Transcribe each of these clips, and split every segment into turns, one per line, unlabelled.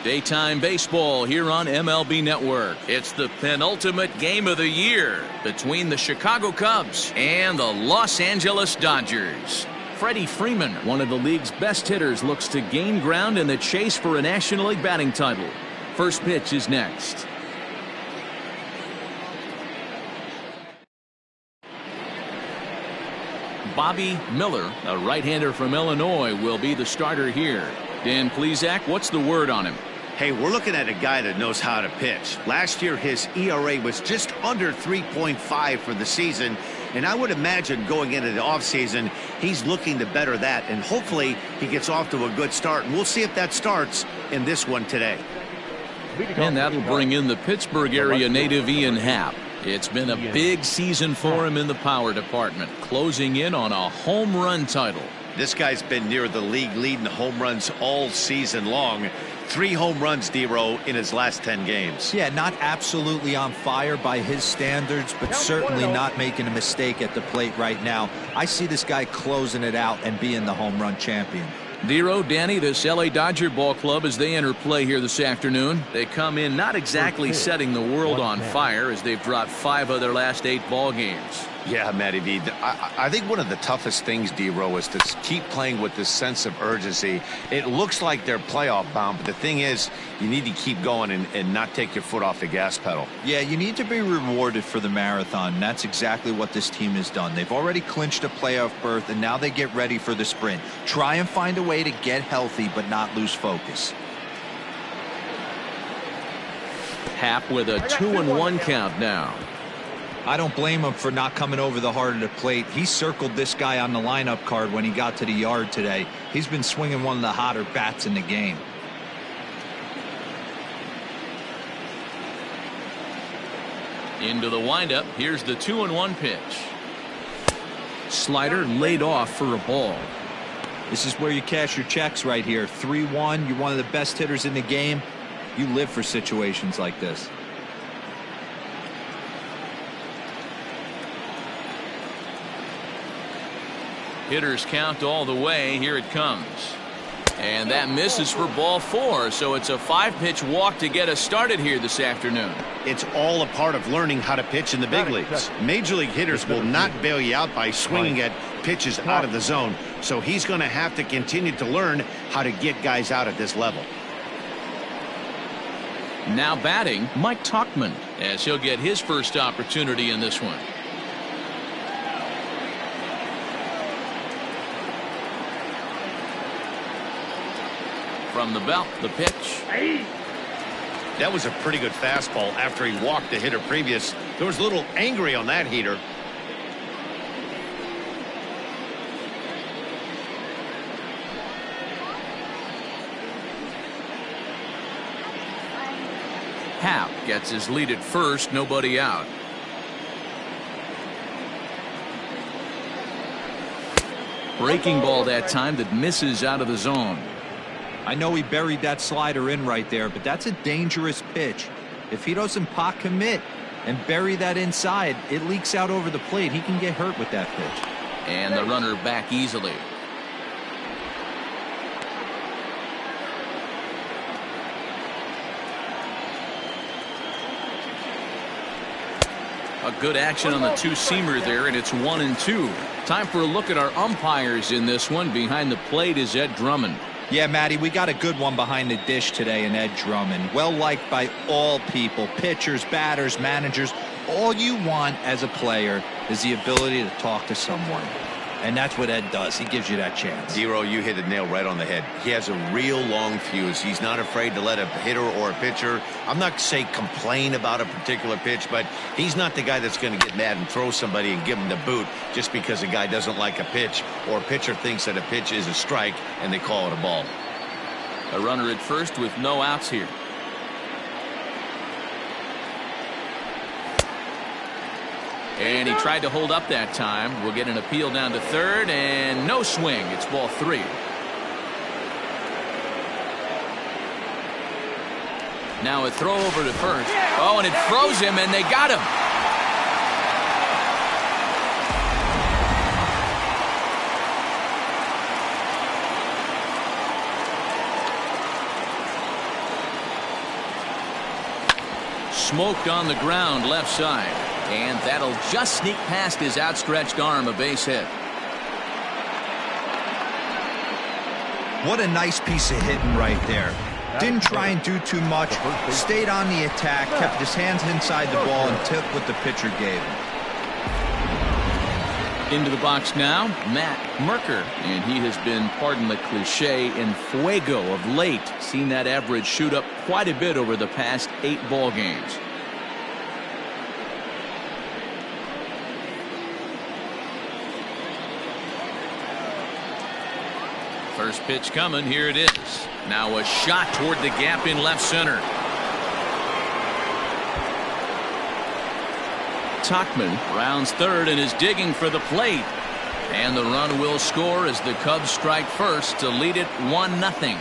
Daytime baseball here on MLB Network. It's the penultimate game of the year between the Chicago Cubs and the Los Angeles Dodgers. Freddie Freeman, one of the league's best hitters, looks to gain ground in the chase for a National League batting title. First pitch is next. Bobby Miller, a right-hander from Illinois, will be the starter here. Dan Plesac, what's the word on him?
Hey, we're looking at a guy that knows how to pitch. Last year, his ERA was just under 3.5 for the season, and I would imagine going into the offseason, he's looking to better that, and hopefully he gets off to a good start, and we'll see if that starts in this one today.
And that'll bring in the Pittsburgh area native Ian Happ. It's been a big season for him in the power department, closing in on a home run title.
This guy's been near the league leading home runs all season long. 3 home runs, D-Row, in his last 10 games.
Yeah, not absolutely on fire by his standards, but certainly not making a mistake at the plate right now. I see this guy closing it out and being the home run champion.
D-Row, Danny, this LA Dodger ball club as they enter play here this afternoon. They come in not exactly setting the world on fire as they've dropped 5 of their last 8 ball games.
Yeah, Matty V. I think one of the toughest things, D-Row, is to keep playing with this sense of urgency. It looks like they're playoff bound, but the thing is, you need to keep going and not take your foot off the gas pedal.
Yeah, you need to be rewarded for the marathon, and that's exactly what this team has done. They've already clinched a playoff berth, and now they get ready for the sprint. Try and find a way to get healthy, but not lose focus.
Happ with a 2-1 count now.
I don't blame him for not coming over the heart of the plate. He circled this guy on the lineup card when he got to the yard today. He's been swinging one of the hotter bats in the game.
Into the windup. Here's the 2-1 pitch. Slider laid off for a ball.
This is where you cash your checks right here. 3-1. You're one of the best hitters in the game. You live for situations like this.
Hitters count all the way. Here it comes. And that misses for ball 4. So it's a 5-pitch walk to get us started here this afternoon.
It's all a part of learning how to pitch in the big leagues. Major league hitters will not bail you out by swinging at pitches out of the zone. So he's going to have to continue to learn how to get guys out at this level.
Now batting, Mike Tauchman, as he'll get his first opportunity in this one. From the belt, the pitch.
That was a pretty good fastball after he walked the hitter previous. There was a little angry on that heater.
Happ gets his lead at first, nobody out. Breaking ball that time that misses out of the zone.
I know he buried that slider in right there, but that's a dangerous pitch. If he doesn't pot commit and bury that inside, it leaks out over the plate. He can get hurt with that pitch.
And the runner back easily. A good action on the two-seamer there, and it's 1-2. Time for a look at our umpires in this one. Behind the plate is Ed Drummond.
Yeah, Matty, we got a good one behind the dish today in Ed Drummond. Well liked by all people, pitchers, batters, managers. All you want as a player is the ability to talk to someone. And that's what Ed does. He gives you that chance.
Zero, you hit the nail right on the head. He has a real long fuse. He's not afraid to let a hitter or a pitcher, I'm not saying complain about a particular pitch, but he's not the guy that's going to get mad and throw somebody and give him the boot just because a guy doesn't like a pitch or a pitcher thinks that a pitch is a strike and they call it a ball.
A runner at first with no outs here. And he tried to hold up that time. We'll get an appeal down to third, and no swing. It's ball 3. Now a throw over to first. Oh, and it froze him, and they got him. smoked on the ground left side. And that'll just sneak past his outstretched arm, a base hit.
What a nice piece of hitting right there. Didn't try and do too much, stayed on the attack, kept his hands inside the ball, and took what the pitcher gave him.
Into the box now, Matt Merker, and he has been, pardon the cliche, in fuego of late. Seen that average shoot up quite a bit over the past 8 ball games. First pitch coming, here it is. Now a shot toward the gap in left center. Tauchman rounds third and is digging for the plate. And the run will score as the Cubs strike first to lead it 1-0.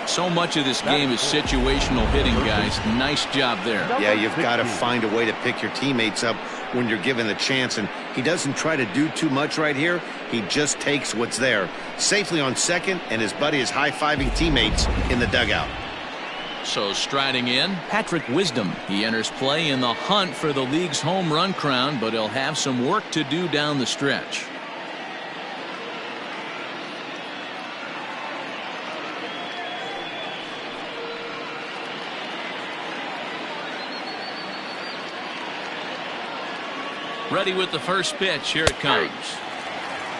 So much of this game is situational hitting, guys. Nice job there.
Yeah, you've got to find a way to pick your teammates up when you're given the chance, and he doesn't try to do too much right here. He just takes what's there. Safely on second, and his buddy is high-fiving teammates in the dugout.
So striding in, Patrick Wisdom. He enters play in the hunt for the league's home run crown, but he'll have some work to do down the stretch. Ready with the first pitch. Here it comes.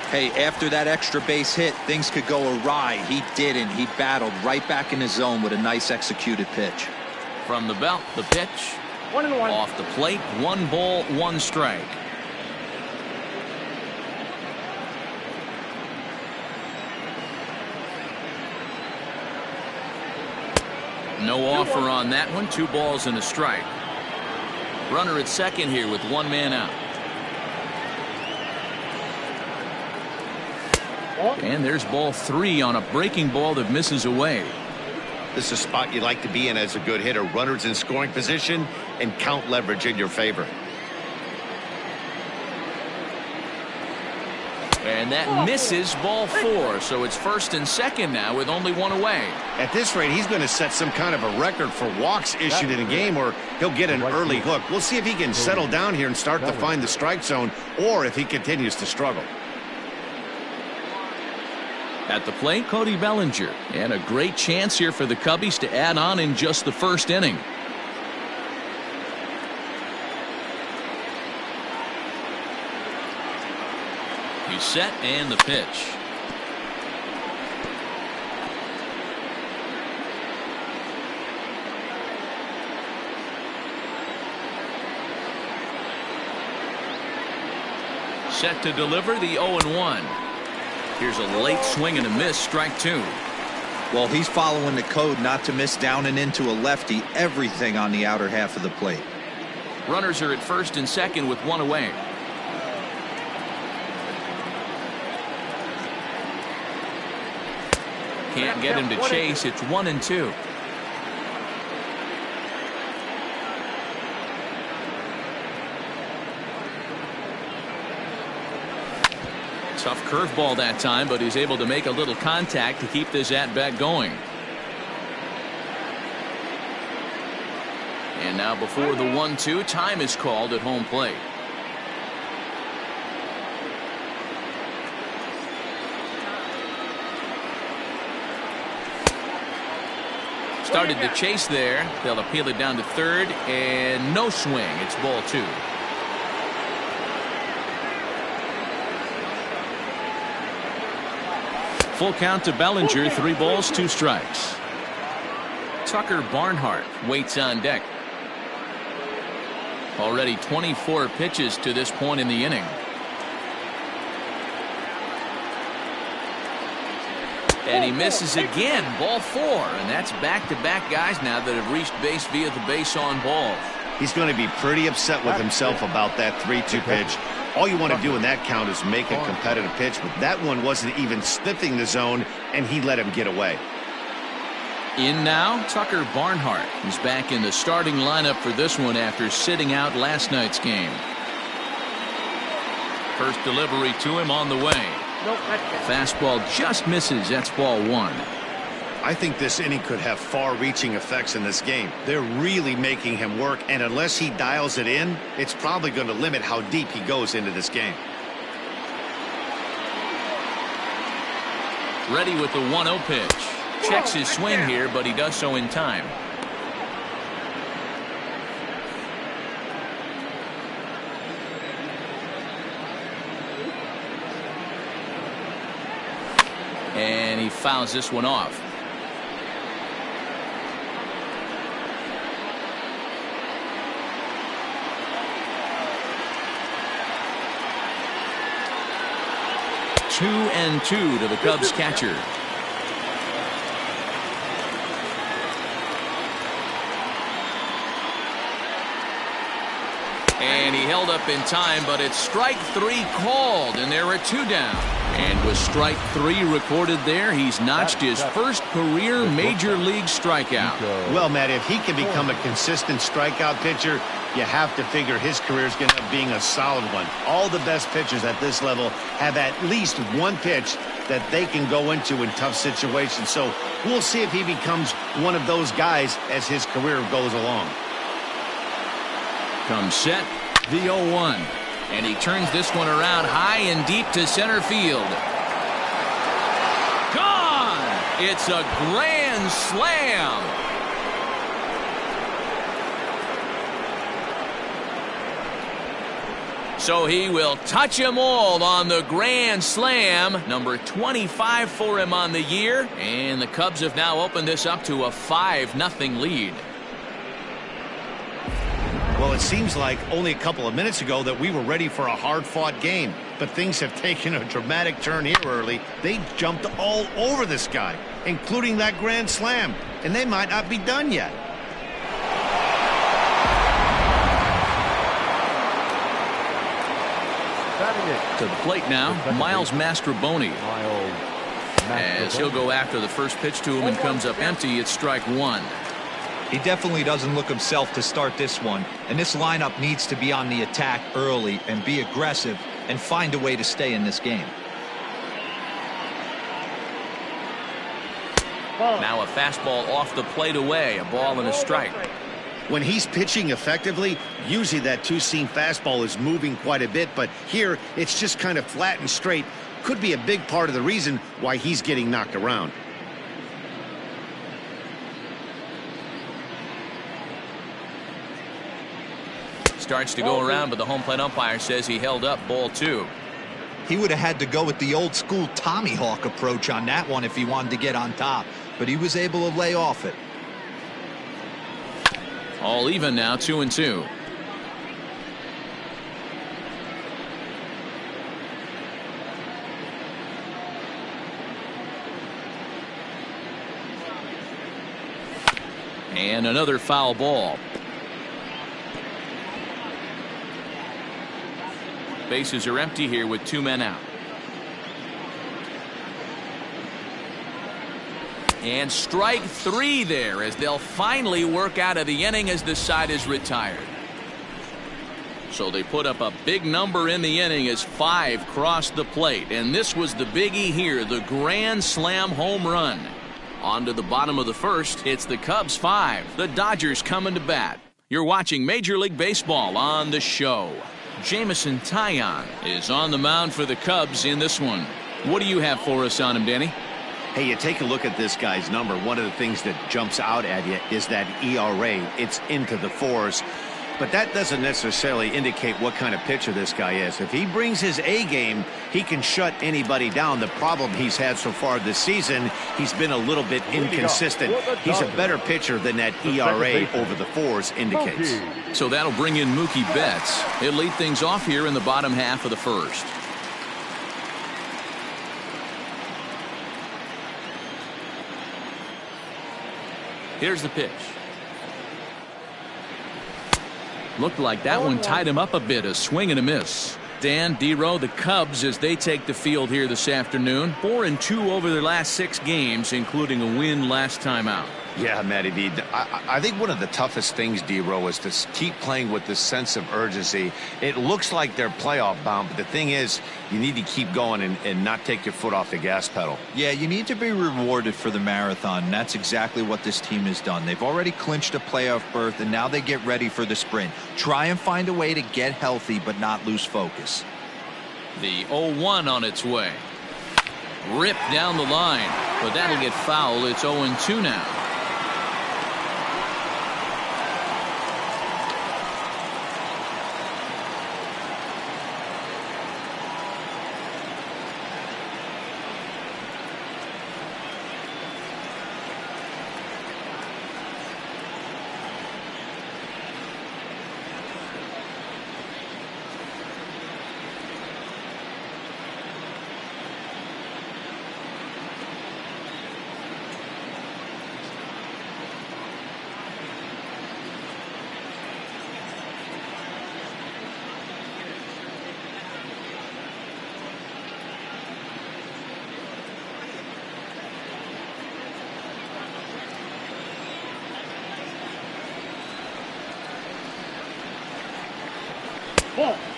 Hey, after that extra base hit, things could go awry. He didn't. He battled right back in his zone with a nice executed pitch.
From the belt, the pitch.
1-1.
Off the plate, 1 ball, 1 strike. No offer on that one. 2 balls and a strike. Runner at second here with 1 man out. And there's ball 3 on a breaking ball that misses away.
This is a spot you like to be in as a good hitter. Runners in scoring position and count leverage in your favor.
And that misses ball 4. So it's first and second now with only 1 away.
At this rate, he's going to set some kind of a record for walks issued in a game, or he'll get an early hook. We'll see if he can settle down here and start to find the strike zone, or if he continues to struggle.
At the plate, Cody Bellinger. And a great chance here for the Cubbies to add on in just the first inning. He's set, and the pitch. Set to deliver the 0-1. Here's a late swing and a miss, strike 2.
Well, he's following the code not to miss down and into a lefty. Everything on the outer half of the plate.
Runners are at first and second with 1 away. Can't get him to chase. It's 1-2. Tough curveball that time, but he's able to make a little contact to keep this at-bat going. And now before the 1-2, time is called at home plate. Started to chase there. They'll appeal it down to third, and no swing. It's ball 2. Full count to Bellinger, 3 balls, 2 strikes. Tucker Barnhart waits on deck. Already 24 pitches to this point in the inning. And he misses again, ball 4, and that's back-to-back guys now that have reached base via the base on ball.
He's going to be pretty upset with himself about that 3-2 pitch. All you want to do in that count is make a competitive pitch, but that one wasn't even sniffing the zone, and he let him get away.
In now, Tucker Barnhart is back in the starting lineup for this one after sitting out last night's game. First delivery to him on the way.
Nope,
Fastball just misses. That's ball 1.
I think this inning could have far-reaching effects in this game. They're really making him work, and unless he dials it in, it's probably going to limit how deep he goes into this game.
Ready with the 1-0 pitch. Checks his swing here, but he does so in time. And he fouls this one off. Two and two to the Cubs catcher. And he held up in time, but it's strike three called, and there are two down. And with strike three recorded there, he's notched his first career major league strikeout.
Well, Matt, if he can become a consistent strikeout pitcher, you have to figure his career is going to end up being a solid one. All the best pitchers at this level have at least one pitch that they can go into in tough situations. So we'll see if he becomes one of those guys as his career goes along.
Comes set, the 0-1. And he turns this one around high and deep to center field. Gone! It's a grand slam. So he will touch them all on the grand slam. Number 25 for him on the year. And the Cubs have now opened this up to a 5-0 lead.
Well, it seems like only a couple of minutes ago that we were ready for a hard-fought game. But things have taken a dramatic turn here early. They jumped all over this guy, including that grand slam. And they might not be done yet.
To the plate now, Miles Mastrobuoni. As he'll go after the first pitch to him and comes up empty, it's strike one.
He definitely doesn't look himself to start this one, and this lineup needs to be on the attack early and be aggressive and find a way to stay in this game.
Now a fastball off the plate away, a ball and a strike.
When he's pitching effectively, usually that two-seam fastball is moving quite a bit, but here it's just kind of flat and straight. Could be a big part of the reason why he's getting knocked around.
Starts to go around, but the home plate umpire says he held up, ball two.
He would have had to go with the old school Tommy Hawk approach on that one if he wanted to get on top, but he was able to lay off it.
All even now, 2-2. And another foul ball. Bases are empty here with two men out. And strike three there as they'll finally work out of the inning as the side is retired. So they put up a big number in the inning as 5 crossed the plate. And this was the biggie here, the grand slam home run. On to the bottom of the first, it's the Cubs 5, the Dodgers coming to bat. You're watching Major League Baseball on the show. Jameson Taillon is on the mound for the Cubs in this one. What do you have for us on him, Danny?
Hey, you take a look at this guy's number. One of the things that jumps out at you is that ERA. It's into the 4s. But that doesn't necessarily indicate what kind of pitcher this guy is. If he brings his A game, he can shut anybody down. The problem he's had so far this season, he's been a little bit inconsistent. He's a better pitcher than that ERA over the 4s indicates.
So that'll bring in Mookie Betts. He'll lead things off here in the bottom half of the first. Here's the pitch. Looked like that one tied him up a bit, a swing and a miss. Dan, D-Row, the Cubs, as they take the field here this afternoon, 4-2 over their last 6 games, including a win last time out.
Yeah, Matty V. I think one of the toughest things, D-Row, is to keep playing with this sense of urgency. It looks like they're playoff bound, but the thing is, you need to keep going and not take your foot off the gas pedal.
Yeah, you need to be rewarded for the marathon, and that's exactly what this team has done. They've already clinched a playoff berth, and now they get ready for the sprint. Try and find a way to get healthy, but not lose focus.
The 0-1 on its way. Ripped down the line, but that'll get fouled. It's 0-2 now.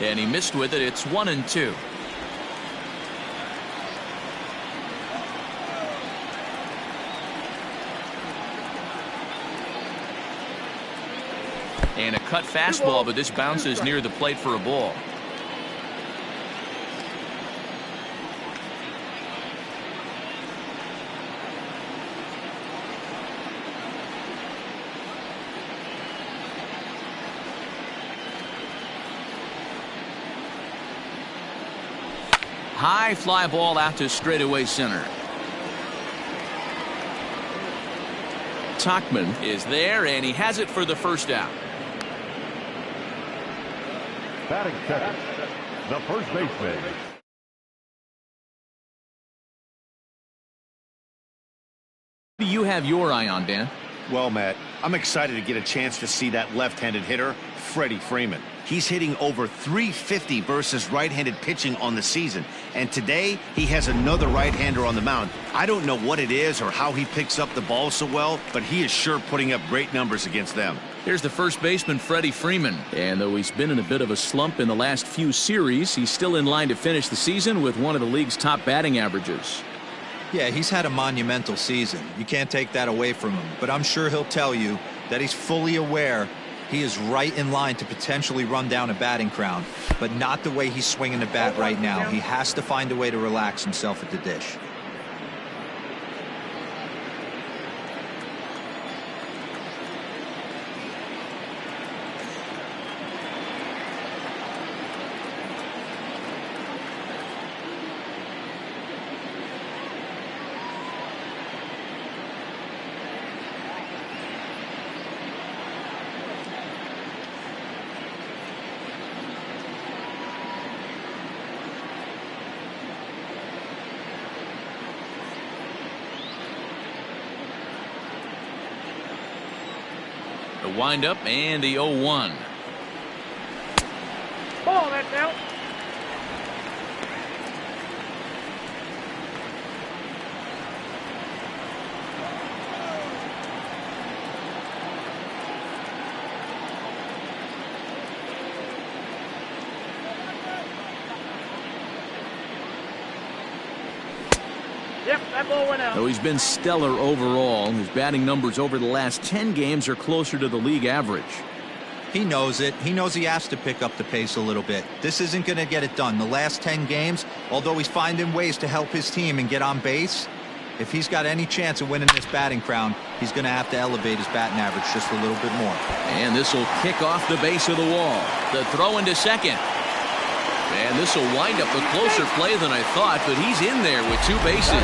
And he missed with it. It's 1-2. And a cut fastball, but this bounces near the plate for a ball. High fly ball out to straightaway center. Tachman is there, and he has it for the first out.
Batting second, the first baseman.
Who do you have your eye on, Dan?
Well, Matt, I'm excited to get a chance to see that left-handed hitter, Freddie Freeman. He's hitting over .350 versus right-handed pitching on the season. And today, he has another right-hander on the mound. I don't know what it is or how he picks up the ball so well, but he is sure putting up great numbers against them.
Here's the first baseman, Freddie Freeman. And though he's been in a bit of a slump in the last few series, he's still in line to finish the season with one of the league's top batting averages.
Yeah, he's had a monumental season. You can't take that away from him. But I'm sure he'll tell you that he's fully aware he is right in line to potentially run down a batting crown, but not the way he's swinging the bat right now. He has to find a way to relax himself at the dish.
The windup and the 0-1.
Ball, that's out. Yep, that ball went out.
Though he's been stellar overall, his batting numbers over the last 10 games are closer to the league average.
He knows it. He knows he has to pick up the pace a little bit. This isn't going to get it done. The last 10 games, although he's finding ways to help his team and get on base, if he's got any chance of winning this batting crown, he's going to have to elevate his batting average just a little bit more.
And this will kick off the base of the wall. The throw into second. And this will wind up a closer play than I thought, but he's in there with two bases.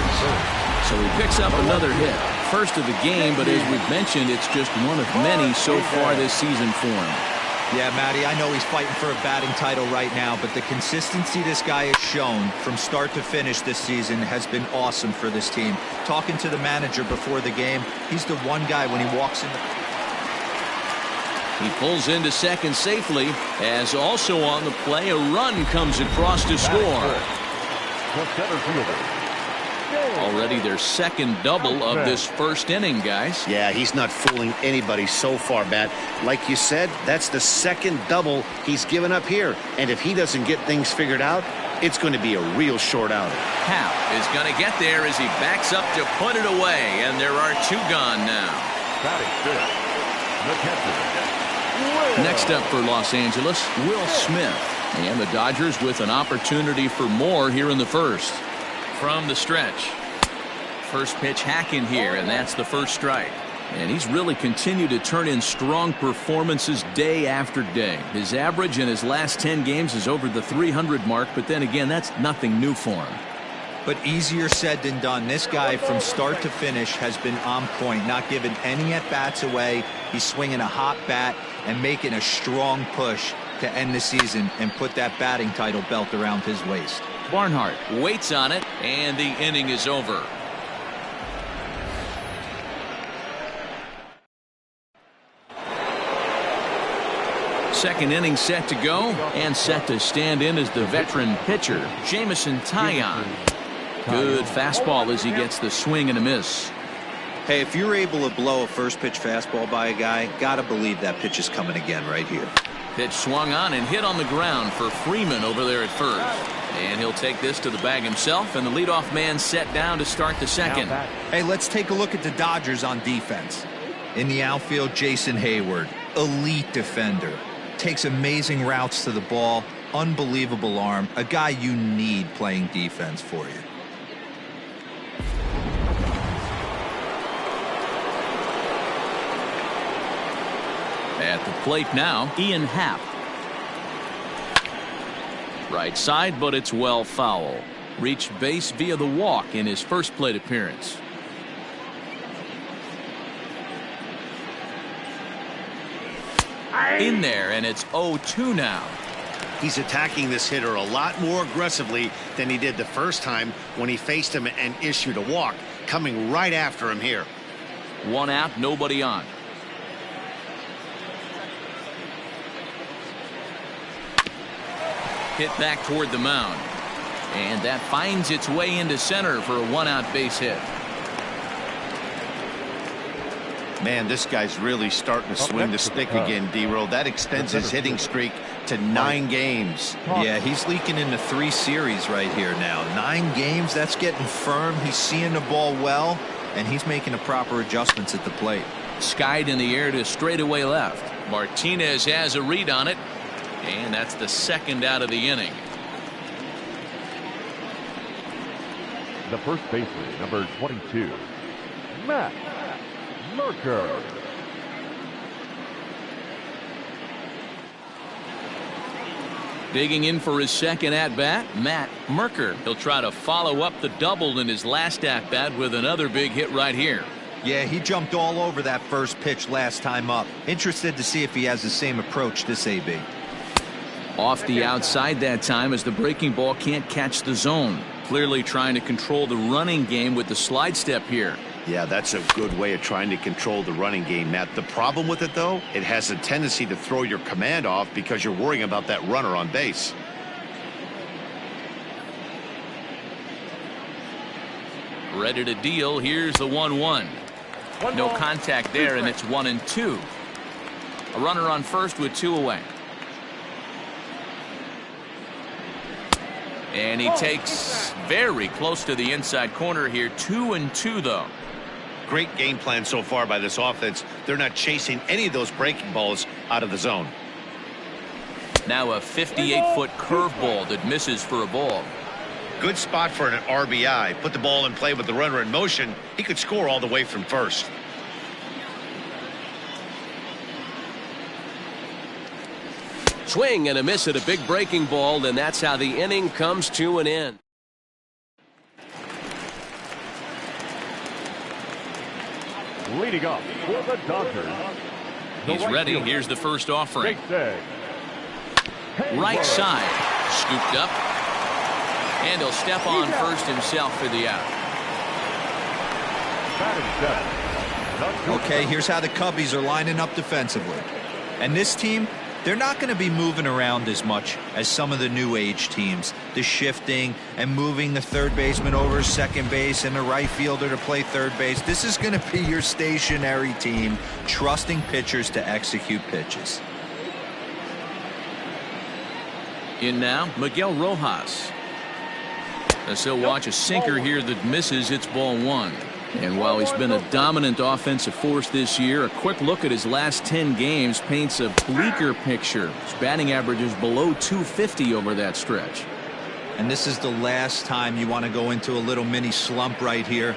So he picks up another hit. First of the game, but as we've mentioned, it's just one of many so far this season for him.
Yeah, Matty, I know he's fighting for a batting title right now, but the consistency this guy has shown from start to finish this season has been awesome for this team. Talking to the manager before the game, he's the one guy when he walks in the...
He pulls into second safely, as also on the play, a run comes across to score.
The center fielder,
Already their second double of this first inning, guys.
Yeah, he's not fooling anybody so far, Matt. Like you said, that's the second double he's given up here. And if he doesn't get things figured out, it's going to be a real short outing.
Hap is going to get there as he backs up to put it away, and there are two gone now. Next up for Los Angeles, Will Smith. And the Dodgers with an opportunity for more here in the first. From the stretch. First pitch hacking here, and that's the first strike. And he's really continued to turn in strong performances day after day. His average in his last 10 games is over the 300 mark, but then again, that's nothing new for him.
But easier said than done. This guy from start to finish has been on point, not giving any at-bats away. He's swinging a hot bat and making a strong push to end the season and put that batting title belt around his waist.
Barnhart waits on it, and the inning is over. Second inning set to go, and set to stand in as the veteran pitcher, Jamison Taillon. Good fastball as he gets the swing and a miss.
Hey, if you're able to blow a first pitch fastball by a guy, gotta believe that pitch is coming again right here.
Pitch swung on and hit on the ground for Freeman over there at first. And he'll take this to the bag himself, and the leadoff man set down to start the second.
Hey, let's take a look at the Dodgers on defense. In the outfield, Jason Hayward, elite defender. Takes amazing routes to the ball, unbelievable arm, a guy you need playing defense for you.
At the plate now, Ian Happ. Right side, but it's well foul. Reached base via the walk in his first plate appearance. In there, and it's 0-2 now.
He's attacking this hitter a lot more aggressively than he did the first time when he faced him and issued a walk, coming right after him here.
One out, nobody on. Hit back toward the mound. And that finds its way into center for a one-out base hit.
Man, this guy's really starting to swing the stick again, D-Roll. That extends his hitting streak to 9 games.
Yeah, he's leaking into 3 series right here now. 9 games, that's getting firm. He's seeing the ball well, and he's making the proper adjustments at the plate.
Skied in the air to straightaway left. Martinez has a read on it, and that's the second out of the inning.
The first baseman, number 22, Matt Merker.
Digging in for his second at-bat, Matt Merker. He'll try to follow up the double in his last at-bat with another big hit right here.
Yeah, he jumped all over that first pitch last time up. Interested to see if he has the same approach this AB.
Off the outside that time as the breaking ball can't catch the zone. Clearly trying to control the running game with the slide step here.
Yeah, that's a good way of trying to control the running game, Matt. The problem with it, though, it has a tendency to throw your command off because you're worrying about that runner on base.
Ready to deal. Here's the 1-1. No contact there, and it's 1-2. A runner on first with 2 away. And he takes very close to the inside corner here. 2-2, though.
Great game plan so far by this offense. They're not chasing any of those breaking balls out of the zone.
Now a 58-foot curveball that misses for a ball.
Good spot for an RBI. Put the ball in play with the runner in motion. He could score all the way from first.
Swing and a miss at a big breaking ball, and that's how the inning comes to an end.
Leading up for the Dodgers.
He's ready. Here's the first offering. Right side. Scooped up. And he'll step on first himself for the out.
Okay, here's how the Cubbies are lining up defensively. And this team, they're not going to be moving around as much as some of the new age teams. The shifting and moving the third baseman over to second base and the right fielder to play third base. This is going to be your stationary team, trusting pitchers to execute pitches.
In now, Miguel Rojas. As he'll watch a sinker here that misses. It's ball one. And while he's been a dominant offensive force this year, a quick look at his last 10 games paints a bleaker picture. His batting average is below 250 over that stretch.
And this is the last time you want to go into a little mini slump right here.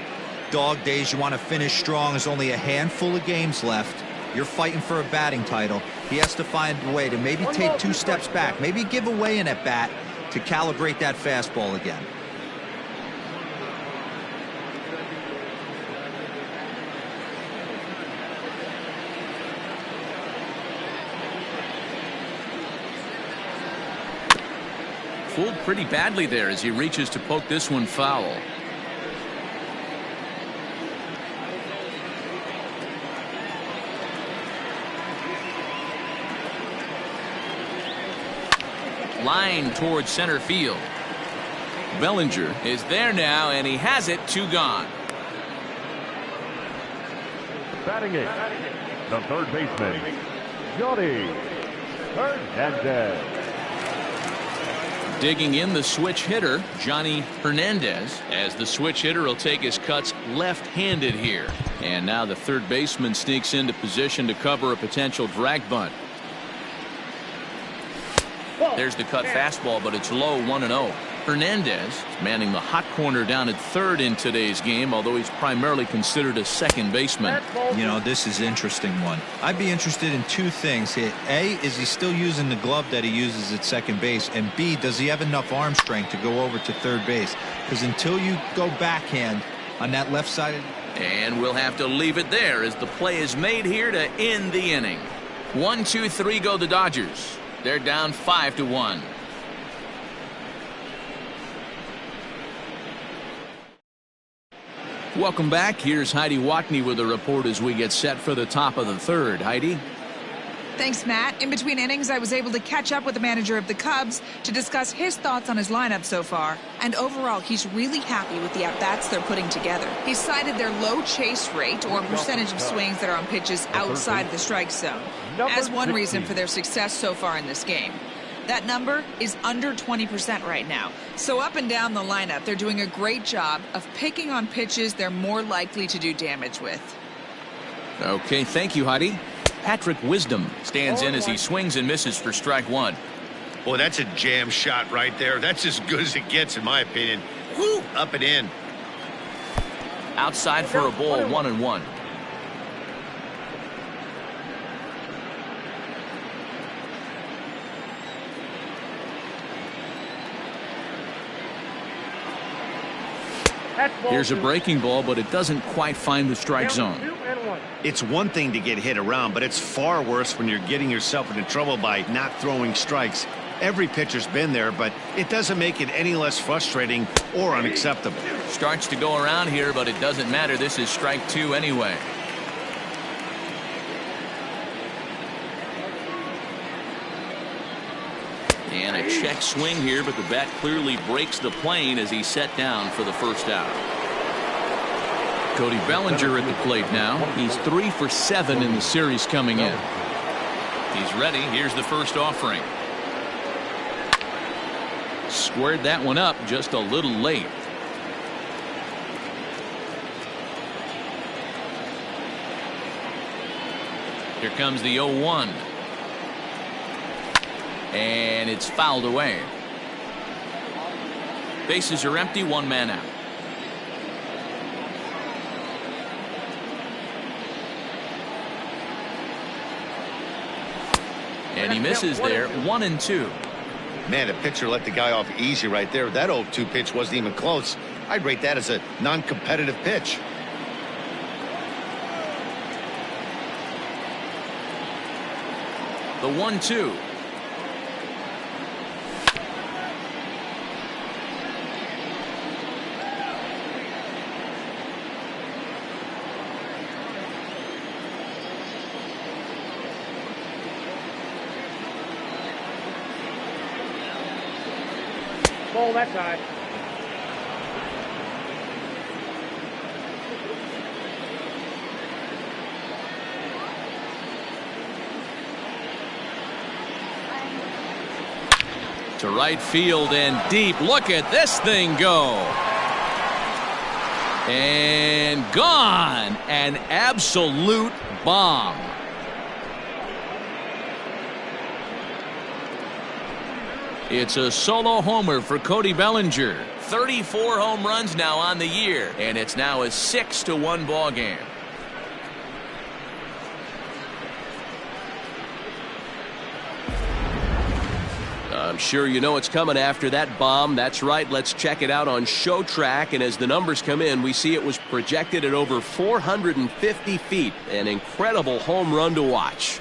Dog days, you want to finish strong. There's only a handful of games left. You're fighting for a batting title. He has to find a way to maybe take 2 steps back, maybe give away an at-bat to calibrate that fastball again.
Fooled pretty badly there as he reaches to poke this one foul. Line towards center field. Bellinger is there now, and he has it. 2 gone.
Batting it, the third baseman, Johnny Hernandez.
Digging in the switch hitter, Johnny Hernandez, as the switch hitter will take his cuts left-handed here. And now the third baseman sneaks into position to cover a potential drag bunt. There's the cut fastball, but it's low, 1-0. Hernandez manning the hot corner down at third in today's game, although he's primarily considered a second baseman.
You know, this is an interesting one. I'd be interested in 2 things here. A, is he still using the glove that he uses at second base? And B, does he have enough arm strength to go over to third base? Because until you go backhand on that left side.
And we'll have to leave it there as the play is made here to end the inning. 1, 2, 3 go the Dodgers. They're down 5-1. Welcome back. Here's Heidi Watney with a report as we get set for the top of the third. Heidi?
Thanks, Matt. In between innings, I was able to catch up with the manager of the Cubs to discuss his thoughts on his lineup so far. And overall, he's really happy with the at-bats they're putting together. He cited their low chase rate, or percentage of swings that are on pitches outside of the strike zone, as one reason for their success so far in this game. That number is under 20% right now. So up and down the lineup, they're doing a great job of picking on pitches they're more likely to do damage with.
Okay, thank you, Heidi. Patrick Wisdom stands in as he swings and misses for strike 1.
Boy, that's a jam shot right there. That's as good as it gets, in my opinion. Woo! Up and in.
Outside for a ball, 1-1. Here's a breaking ball, but it doesn't quite find the strike zone.
It's one thing to get hit around, but it's far worse when you're getting yourself into trouble by not throwing strikes. Every pitcher's been there, but it doesn't make it any less frustrating or unacceptable.
Starts to go around here, but it doesn't matter. This is strike 2 anyway. And a check swing here, but the bat clearly breaks the plane as he's set down for the first out. Cody Bellinger at the plate now. He's 3 for 7 in the series coming in. He's ready. Here's the first offering. Squared that one up just a little late. Here comes the 0-1. And it's fouled away. Bases are empty, 1 man out. And he misses there, 1-2.
Man, the pitcher let the guy off easy right there. That 0-2 pitch wasn't even close. I'd rate that as a non-competitive pitch.
The 1-2.
Ball that side.
To right field and deep. Look at this thing go. And gone. An absolute bomb. It's a solo homer for Cody Bellinger. 34 home runs now on the year, and it's now a 6-1 ball game.
I'm sure you know it's coming after that bomb. That's right. Let's check it out on Show Track. And as the numbers come in, we see it was projected at over 450 feet. An incredible home run to watch.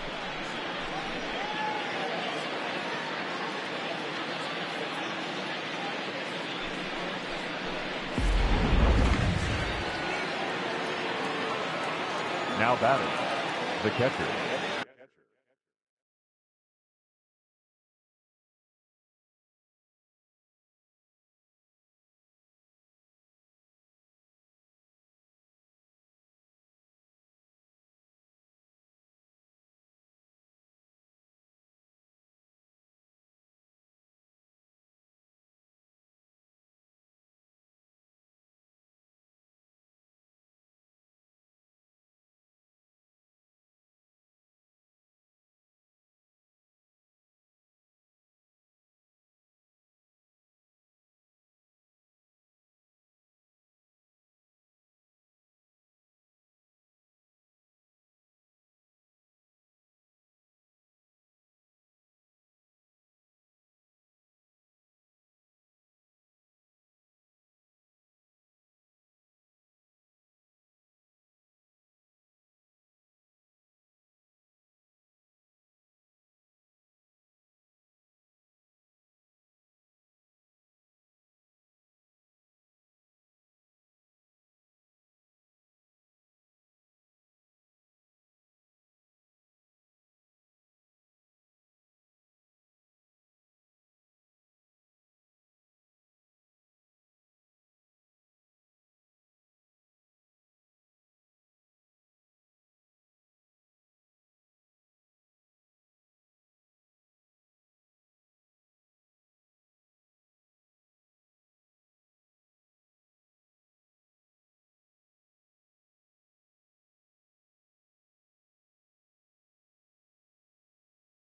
Now batting, the catcher.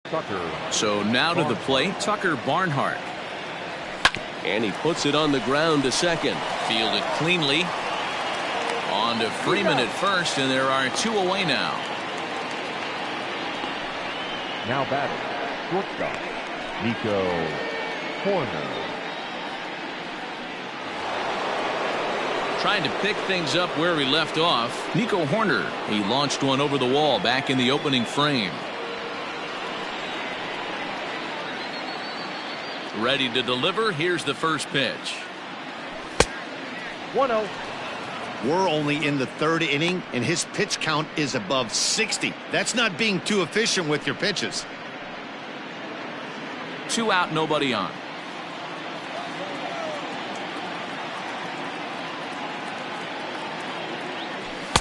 Tucker.
So now to the plate, Tucker Barnhart.
And he puts it on the ground to second.
Fielded cleanly. On to Freeman at first, and there are 2 away now.
Now batting, shortstop, Nico Horner.
Trying to pick things up where he left off. Nico Horner. He launched one over the wall back in the opening frame. Ready to deliver. Here's the first pitch.
1-0.
We're only in the 3rd inning, and his pitch count is above 60. That's not being too efficient with your pitches.
2 out, nobody on.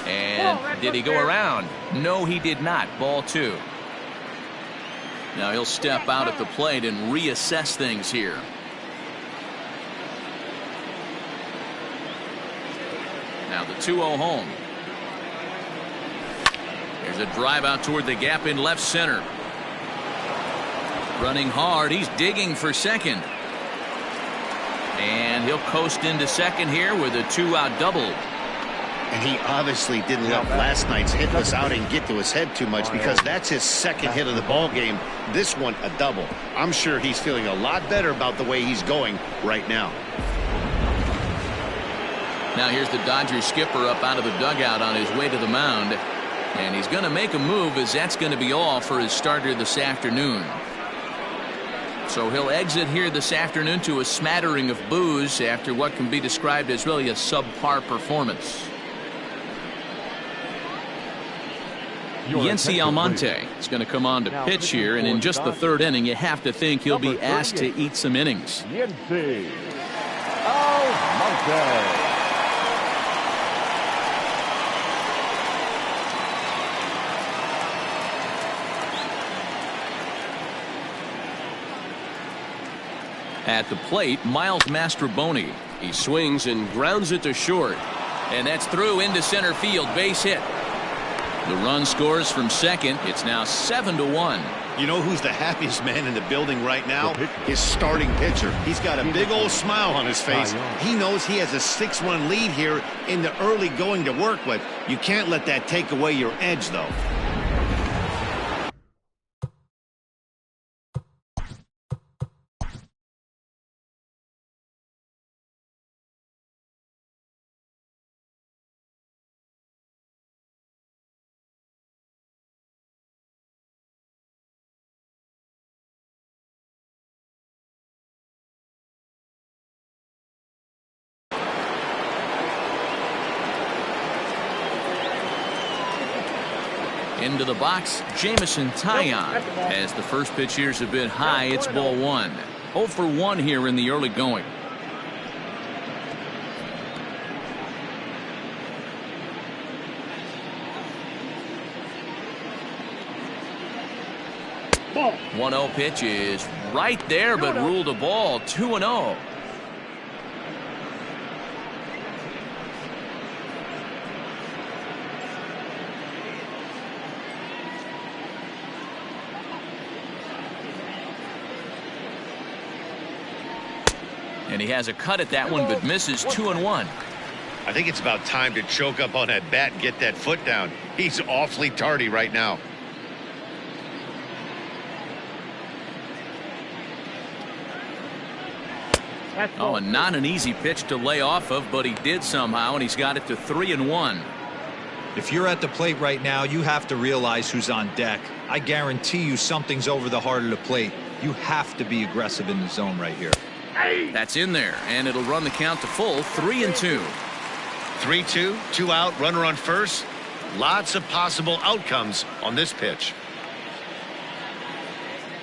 And did he go around? No, he did not. Ball 2. Now he'll step out at the plate and reassess things here. Now the 2-0 home. There's a drive out toward the gap in left center. Running hard. He's digging for second. And he'll coast into second here with a 2-out double.
And he obviously didn't let last night's hitless outing get to his head too much, because that's his 2nd hit of the ball game. This one a double. I'm sure he's feeling a lot better about the way he's going right now.
Now here's the Dodgers skipper up out of the dugout on his way to the mound. And he's going to make a move, as that's going to be all for his starter this afternoon. So he'll exit here this afternoon to a smattering of boos after what can be described as really a subpar performance. Yency Almonte is going to come on to pitch here, and in just the third inning, you have to think he'll be asked to eat some innings.
Yency Almonte.
At the plate, Miles Mastroboni.
He swings and grounds it to short.
And that's through into center field. Base hit. The run scores from second. It's now 7-1.
You know who's the happiest man in the building right now? His starting pitcher. He's got a big old smile on his face. He knows he has a 6-run lead here in the early going to work with. You can't let that take away your edge, though.
Into the box, Jamison Taillon. As the first pitch here's a bit high, it's ball 1. 0 for 1 here in the early going.
Ball.
1-0 pitch is right there, but ruled a ball. 2-0. And he has a cut at that one, but misses. 2-1.
I think it's about time to choke up on that bat and get that foot down. He's awfully tardy right now.
Oh, and not an easy pitch to lay off of, but he did somehow, and he's got it to 3-1.
If you're at the plate right now, you have to realize who's on deck. I guarantee you something's over the heart of the plate. You have to be aggressive in the zone right here.
That's in there, and it'll run the count to full. 3-2.
3-2, 2 out, runner on first. Lots of possible outcomes on this pitch.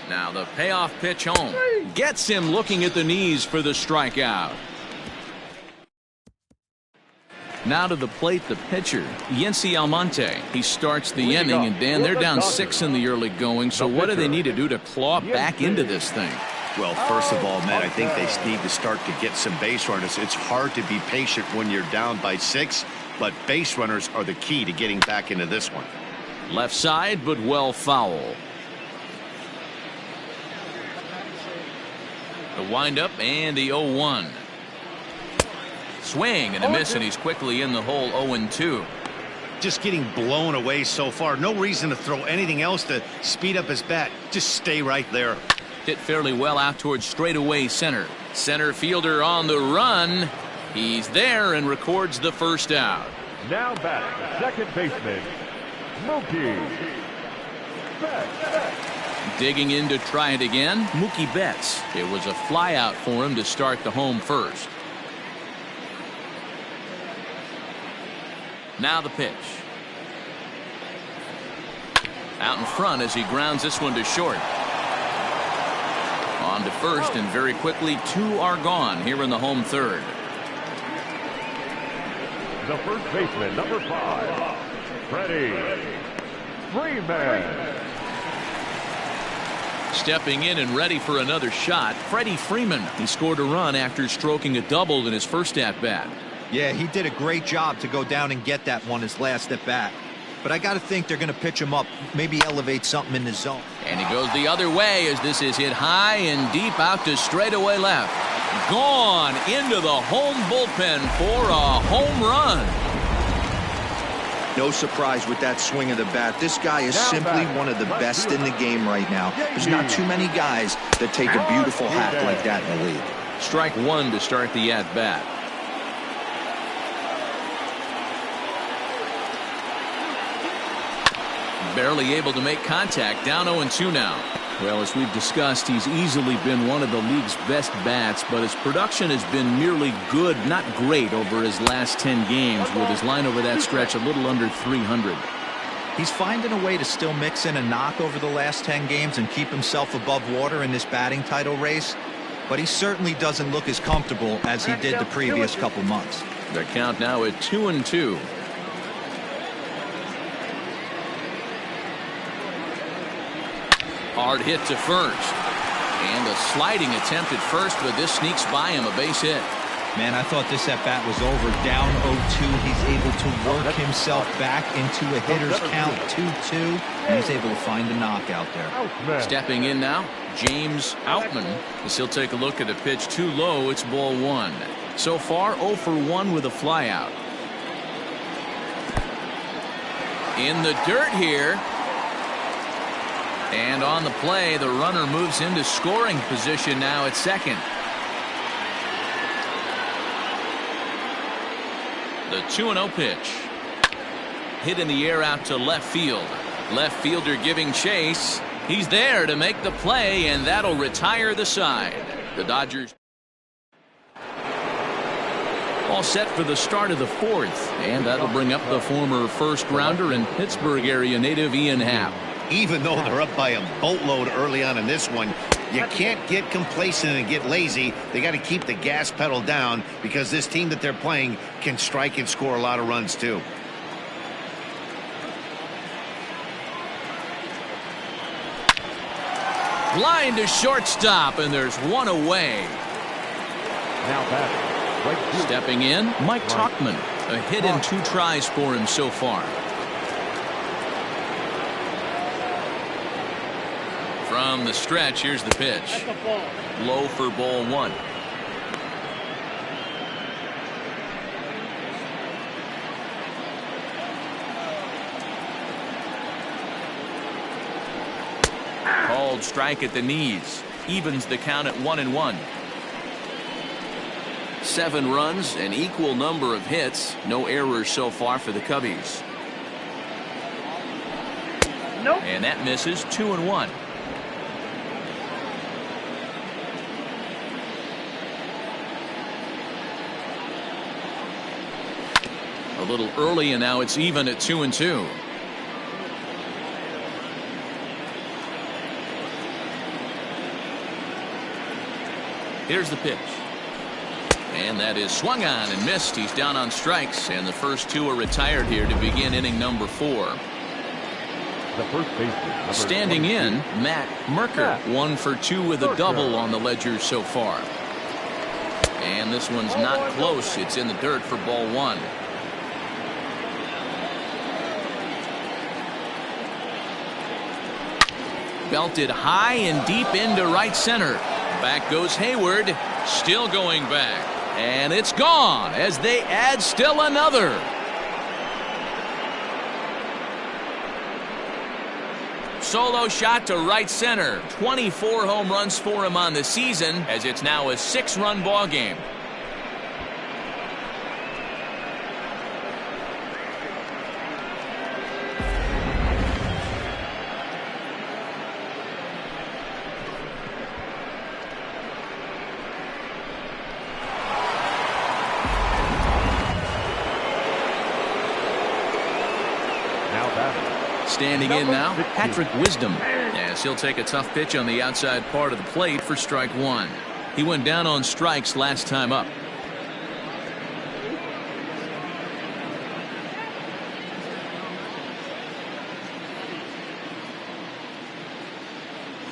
Now the payoff pitch home. Gets him looking at the knees for the strikeout. Now to the plate, the pitcher, Yency Almonte. He starts the inning, and Dan, they're down 6 in the early going, so what do they need to do to claw back into this thing?
Well, first of all, Matt, I think they need to start to get some base runners. It's hard to be patient when you're down by 6, but base runners are the key to getting back into this one.
Left side, but well foul. The windup and the 0-1. Swing and a miss, and he's quickly in the hole. 0-2.
Just getting blown away so far. No reason to throw anything else to speed up his bat. Just stay right there.
Hit fairly well out towards straightaway center. Center fielder on the run. He's there and records the first out.
Now batting, second baseman, Mookie Betts.
Digging in to try it again, Mookie Betts. It was a fly out for him to start the home first. Now the pitch. Out in front as he grounds this one to short. On to first, and very quickly 2 are gone here in the home third.
The first baseman, number 5, Freddie Freeman.
Stepping in and ready for another shot, Freddie Freeman. He scored a run after stroking a double in his first at-bat.
Yeah, he did a great job to go down and get that one his last at-bat. But I got to think they're going to pitch him up, maybe elevate something in the zone.
And he goes the other way as this is hit high and deep out to straightaway left. Gone into the home bullpen for a home run.
No surprise with that swing of the bat. This guy is simply one of the best in the game right now. There's not too many guys that take a beautiful hack like that in the league.
Strike 1 to start the at-bat. Barely able to make contact. Down 0-2 now. Well, as we've discussed, he's easily been one of the league's best bats, but his production has been merely good, not great, over his last 10 games, with his line over that stretch a little under 300.
He's finding a way to still mix in a knock over the last 10 games and keep himself above water in this batting title race, but he certainly doesn't look as comfortable as he did the previous couple months.
The count now at 2-2. Hard hit to first. And a sliding attempt at first, but this sneaks by him, a base hit.
Man, I thought this at-bat was over. Down 0-2. He's able to work himself back into a hitter's count 2-2, and he's able to find a knockout there.
Stepping in now, James Outman, as he'll take a look at a pitch too low. It's ball 1. So far, 0 for 1 with a flyout. In the dirt here. And on the play, the runner moves into scoring position now at second. The 2-0 pitch. Hit in the air out to left field. Left fielder giving chase. He's there to make the play, and that'll retire the side. The Dodgers all set for the start of the 4th, and that'll bring up the former first-rounder and Pittsburgh area native Ian Happ.
Even though they're up by a boatload early on in this one, you can't get complacent and get lazy. They got to keep the gas pedal down because this team that they're playing can strike and score a lot of runs too.
Line to shortstop, and there's one away.
Now batting, right field.
Stepping in, Mike Tuchman. A hit in 2 tries for him so far. From the stretch, here's the pitch. Low for ball 1. Called strike at the knees. Evens the count at 1-1. 7 runs, an equal number of hits. No errors so far for the Cubbies.
Nope.
And that misses. 2-1. A little early, and now it's even at 2-2. Here's the pitch. And that is swung on and missed. He's down on strikes, and the first 2 are retired here to begin inning number 4.
The first baseman.
Standing in, Matt Merker. 1 for 2 with a double on the ledger so far. And this one's not close. It's in the dirt for ball 1. Belted high and deep into right center. Back goes Hayward. Still going back. And it's gone as they add still another. Solo shot to right center. 24 home runs for him on the season, as it's now a 6-run ball game. Standing in now, Patrick Wisdom, as he'll take a tough pitch on the outside part of the plate for strike 1. He went down on strikes last time up.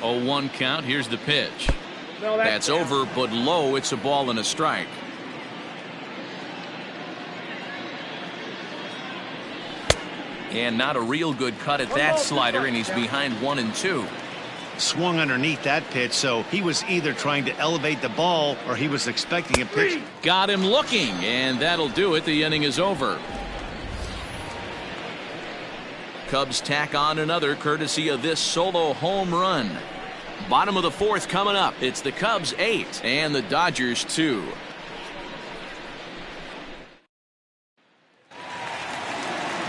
Oh, 1 count. Here's the pitch. That's over, but low. It's a ball and a strike. And not a real good cut at that slider, and he's behind 1-2.
Swung underneath that pitch, so he was either trying to elevate the ball or he was expecting a pitch.
Got him looking, and that'll do it. The inning is over. Cubs tack on another courtesy of this solo home run. Bottom of the 4th coming up. It's the Cubs 8 and the Dodgers 2.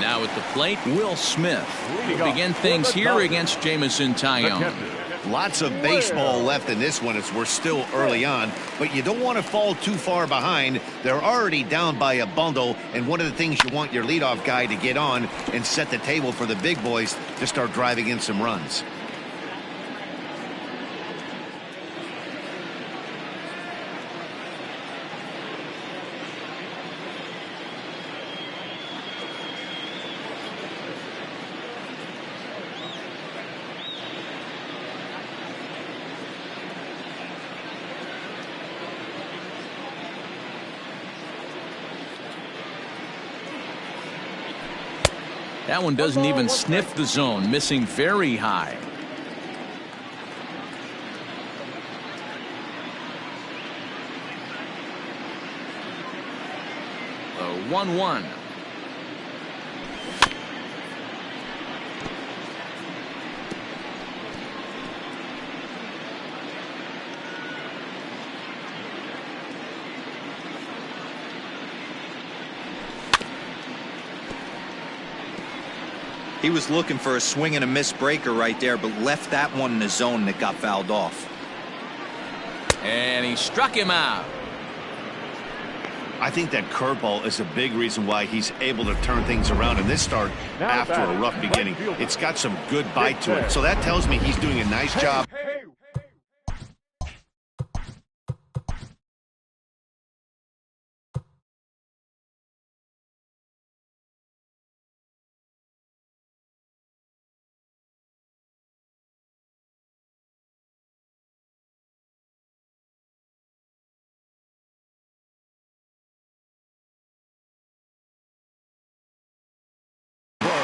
Now at the plate, Will Smith will begin things here against Jamison Taillon.
Lots of baseball left in this one as we're still early on, but you don't want to fall too far behind. They're already down by a bundle, and one of the things you want your leadoff guy to get on and set the table for the big boys to start driving in some runs.
That one doesn't even sniff the zone, missing very high. The 1-1.
He was looking for a swing and a miss breaker right there, but left that one in the zone that got fouled off.
And he struck him out.
I think that curveball is a big reason why he's able to turn things around in this start after a rough beginning. It's got some good bite to it, so that tells me he's doing a nice job.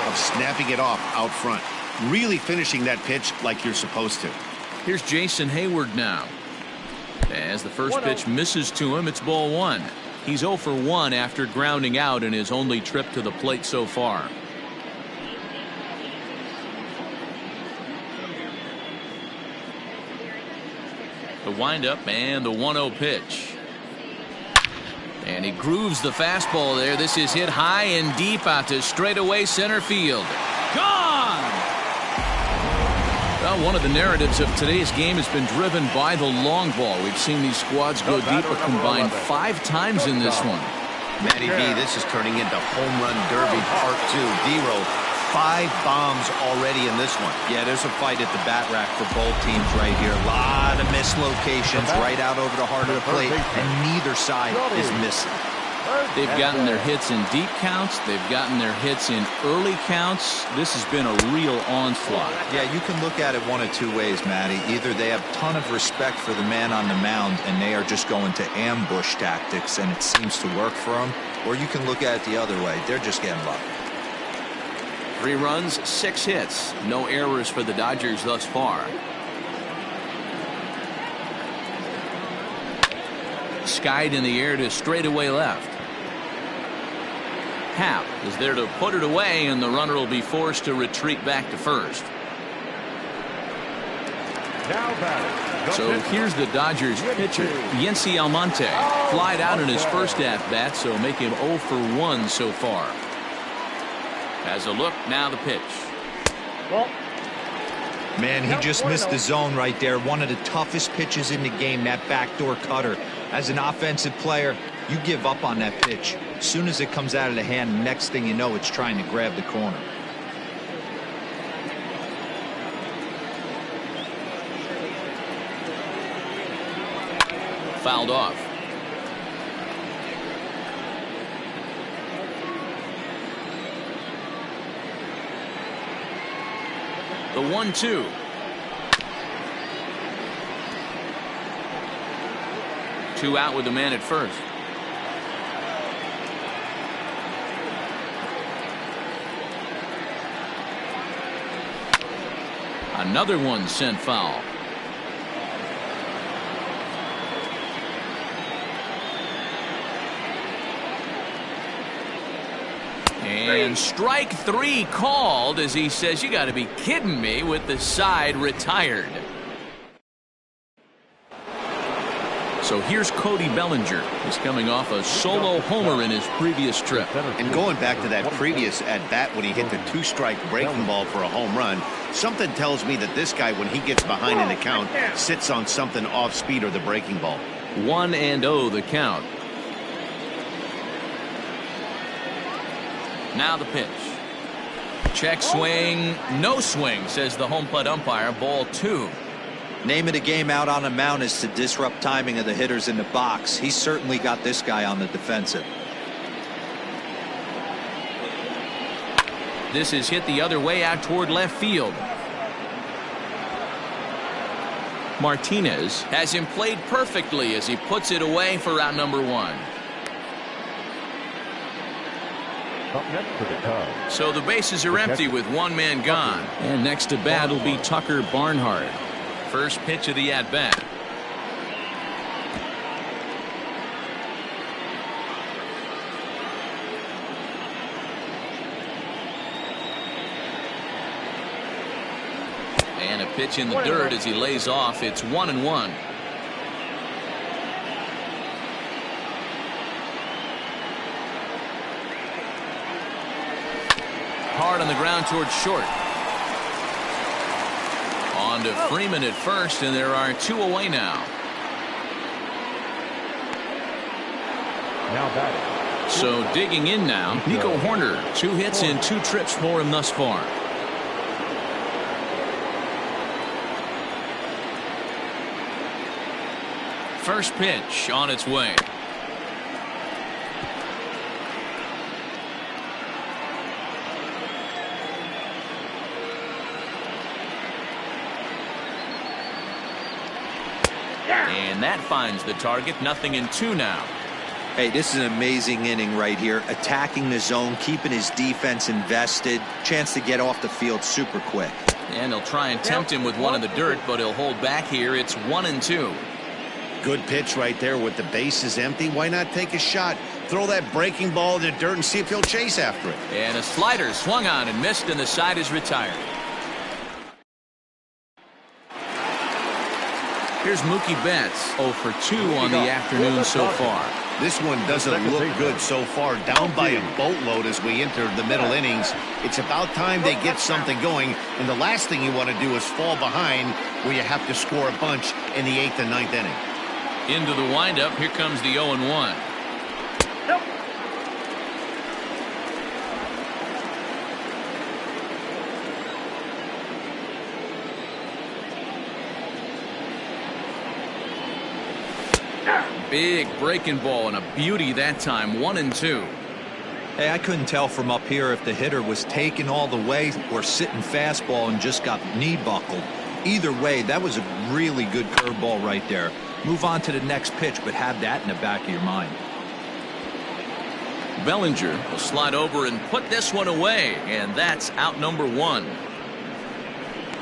Of snapping it off out front, really finishing that pitch like you're supposed to.
Here's Jason Hayward now. As the first pitch misses to him, it's ball one. He's 0 for 1 after grounding out in his only trip to the plate so far. The windup and the 1-0 pitch. And he grooves the fastball there. This is hit high and deep out to straightaway center field. Gone! Well, one of the narratives of today's game has been driven by the long ball. We've seen these squads go deep a combined 5 times in this one.
Matty B, this is turning into home run derby part 2. D-Row, 5 bombs already in this one.
Yeah, there's a fight at the bat rack for both teams right here. A lot of mislocations right out over the heart of the plate, and neither side is missing.
They've gotten their hits in deep counts. They've gotten their hits in early counts. This has been a real onslaught.
Yeah, you can look at it one of 2 ways, Matty. Either they have a ton of respect for the man on the mound, and they are just going to ambush tactics, and it seems to work for them. Or you can look at it the other way. They're just getting lucky.
3 runs, 6 hits. No errors for the Dodgers thus far. Skied in the air to straightaway left. Happ is there to put it away, and the runner will be forced to retreat back to first. So here's the Dodgers pitcher, Yency Almonte. Flied out in his first at-bat, so make him 0 for 1 so far. As a look, now the pitch.
Man, he just missed the zone right there. One of the toughest pitches in the game, that backdoor cutter. As an offensive player, you give up on that pitch. As soon as it comes out of the hand, the next thing you know, it's trying to grab the corner.
Fouled off. The 1-2. Two out with the man at first. Another one sent foul. And strike 3 called as he says, "You got to be kidding me," with the side retired. So here's Cody Bellinger. He's coming off a solo homer in his previous trip.
And going back to that previous at-bat when he hit the 2-strike breaking ball for a home run, Something tells me that this guy, when he gets behind in the count, sits on something off speed or the breaking ball.
1-0 the count. Now the pitch. Check swing, no swing, says the home plate umpire. Ball 2.
Name of the game out on the mound is to disrupt timing of the hitters in the box. He's certainly got this guy on the defensive.
This is hit the other way out toward left field. Martinez has him played perfectly as he puts it away for out number 1.
Up next for the Cubs.
So the bases are empty with one man gone. And next to bat will be Tucker Barnhart. First pitch of the at-bat. And a pitch in the dirt as he lays off. It's 1-1. Hard on the ground towards short. On to Freeman at first, and there are 2 away now.
Now batting.
So digging in now, Nico Horner. 2 hits and 2 trips for him thus far. First pitch on its way. And that finds the target. 0-2 now.
Hey, this is an amazing inning right here. Attacking the zone, keeping his defense invested. Chance to get off the field super quick.
And they'll try and tempt him with one in the dirt, but he'll hold back here. It's 1-2.
Good pitch right there with the bases empty. Why not take a shot? Throw that breaking ball in the dirt and see if he'll chase after it.
And a slider swung on and missed, and the side is retired. Here's Mookie Betts, 0 for 2 on the afternoon so far.
This one doesn't look good so far. Down by a boatload as we enter the middle innings. It's about time they get something going, and the last thing you want to do is fall behind where you have to score a bunch in the 8th and 9th inning.
Into the windup. Here comes the 0-1. Big breaking ball and a beauty that time. 1-2.
Hey, I couldn't tell from up here if the hitter was taking all the way or sitting fastball and just got knee buckled. Either way, that was a really good curveball right there. Move on to the next pitch, but have that in the back of your mind.
Bellinger will slide over and put this one away, and that's out number 1.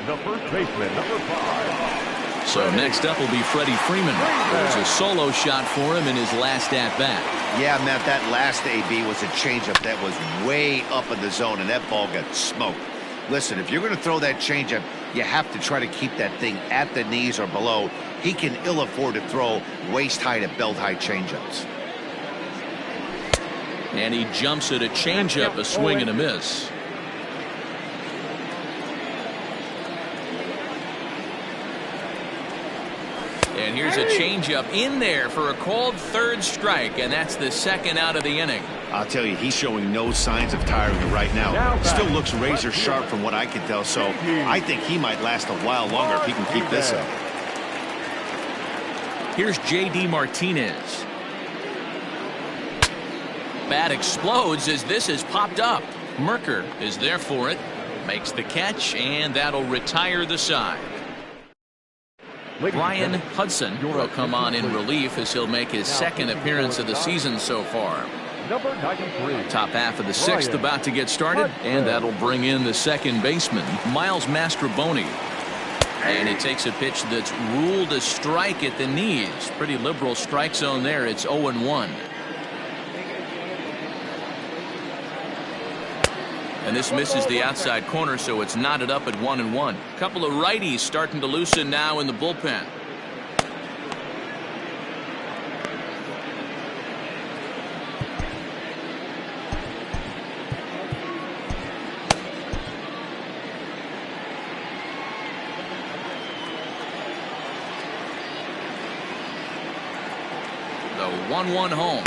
The first baseman, number 5.
So next up will be Freddie Freeman. There's a solo shot for him in his last at-bat.
Yeah, Matt, that last AB was a changeup that was way up in the zone, and that ball got smoked. Listen, if you're going to throw that changeup, you have to try to keep that thing at the knees or below. He can ill afford to throw waist-high to belt-high changeups.
And he jumps at a changeup, a swing and a miss. And here's a changeup in there for a called 3rd strike, and that's the 2nd out of the inning.
I'll tell you, he's showing no signs of tiring right now. Still looks razor sharp from what I can tell, so I think he might last a while longer if he can keep this up.
Here's J.D. Martinez. Bat explodes as this has popped up. Merker is there for it, makes the catch, and that'll retire the side. Ryan Hudson will come on in relief as he'll make his 2nd appearance of the season so far.
Number 93.
Top half of the 6th about to get started, and that'll bring in the 2nd baseman, Miles Mastrobuoni. And he takes a pitch that's ruled a strike at the knees. Pretty liberal strike zone there. It's 0-1. And this misses the outside corner, so it's knotted up at 1-1. A couple of righties starting to loosen now in the bullpen. The 1-1 home.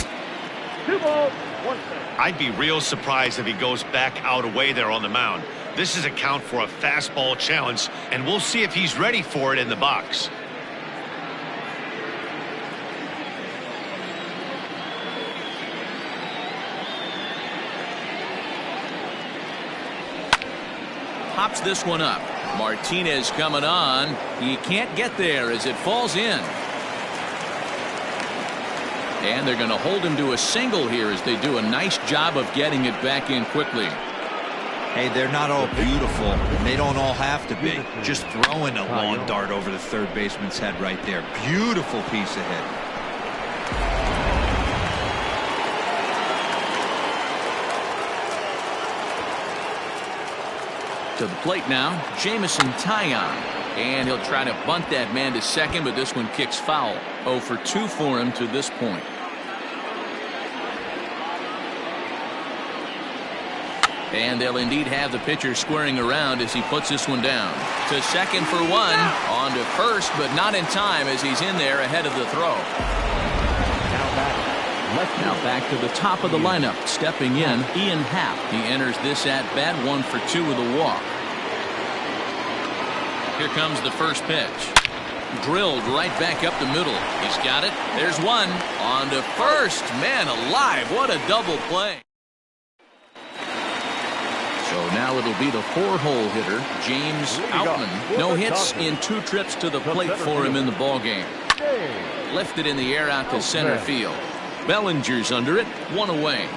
2 balls, 1 strike.
I'd be real surprised if he goes back out away there on the mound. This is a count for a fastball challenge, and we'll see if he's ready for it in the box.
Pops this one up. Martinez coming on. He can't get there as it falls in. And they're going to hold him to a single here as they do a nice job of getting it back in quickly.
Hey, they're not all beautiful, and they don't all have to be. Just throwing a lawn dart over the third baseman's head right there. Beautiful piece of hit.
To the plate now, Jamison Taillon. And he'll try to bunt that man to second, but this one kicks foul. 0 for 2 for him to this point. And they'll indeed have the pitcher squaring around as he puts this one down. To second for 1. On to first, but not in time as he's in there ahead of the throw. Now back to the top of the lineup. Stepping in, Ian Happ. He enters this at bat, 1 for 2 with a walk. Here comes the first pitch. Drilled right back up the middle. He's got it. There's one. On to first. Man alive, what a double play. So now it'll be the 4-hole hitter, James Outman. No hits in 2 trips to the plate for him in the ballgame. Lifted in the air out to center field. Bellinger's under it, 1 away.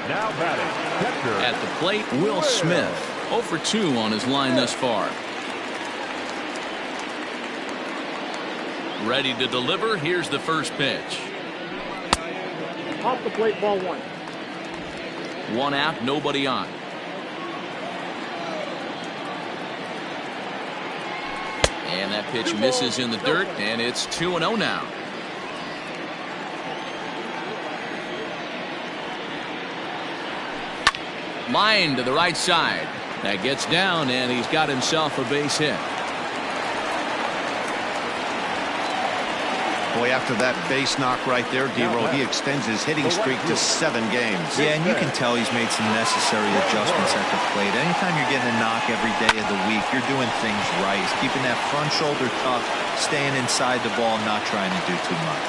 Now batting, catcher.
At the plate, Will Smith. 0 for 2 on his line thus far. Ready to deliver. Here's the first pitch.
Off the plate, ball 1.
1 out, nobody on. And that pitch misses in the dirt, and it's 2-0 now. Line to the right side. That gets down, and he's got himself a base hit.
Boy, after that base knock right there, D-Roll, he extends his hitting streak to 7 games.
Yeah, and you can tell he's made some necessary adjustments at the plate. Anytime you're getting a knock every day of the week, you're doing things right. He's keeping that front shoulder tucked, staying inside the ball, not trying to do too much.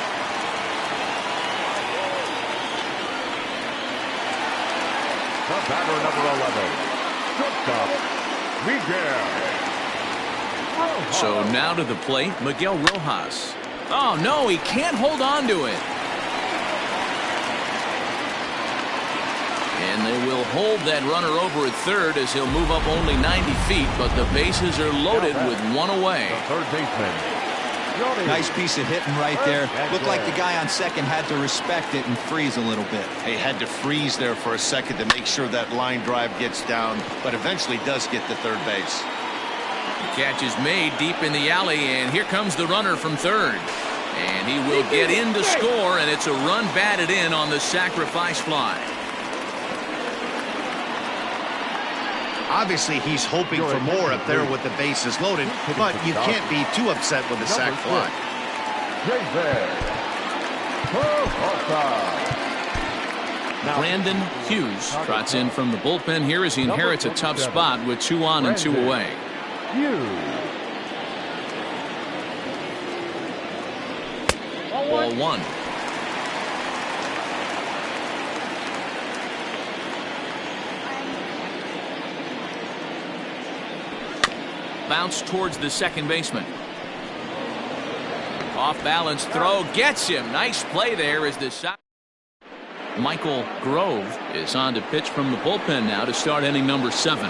The batter, number 11, shortstop, Miguel.
So now to the plate, Miguel Rojas. Oh, no, he can't hold on to it. And they will hold that runner over at third as he'll move up only 90 feet, but the bases are loaded with 1 away.
The third baseman.
Nice piece of hitting right there. Looked like the guy on second had to respect it and freeze a little bit.
He had to freeze there for a second to make sure that line drive gets down, but eventually does get to third base.
The catch is made deep in the alley, and here comes the runner from third. And he will get in to score, and it's a run batted in on the sacrifice fly.
Obviously, he's hoping for more up there with the bases loaded, but you can't be too upset with the sac fly.
Brandon Hughes trots in from the bullpen here as he inherits a tough spot with 2 on and 2 away. Ball 1. Bounce towards the second baseman. Off balance throw gets him. Nice play there as the shot. Michael Grove is on to pitch from the bullpen now to start inning number 7.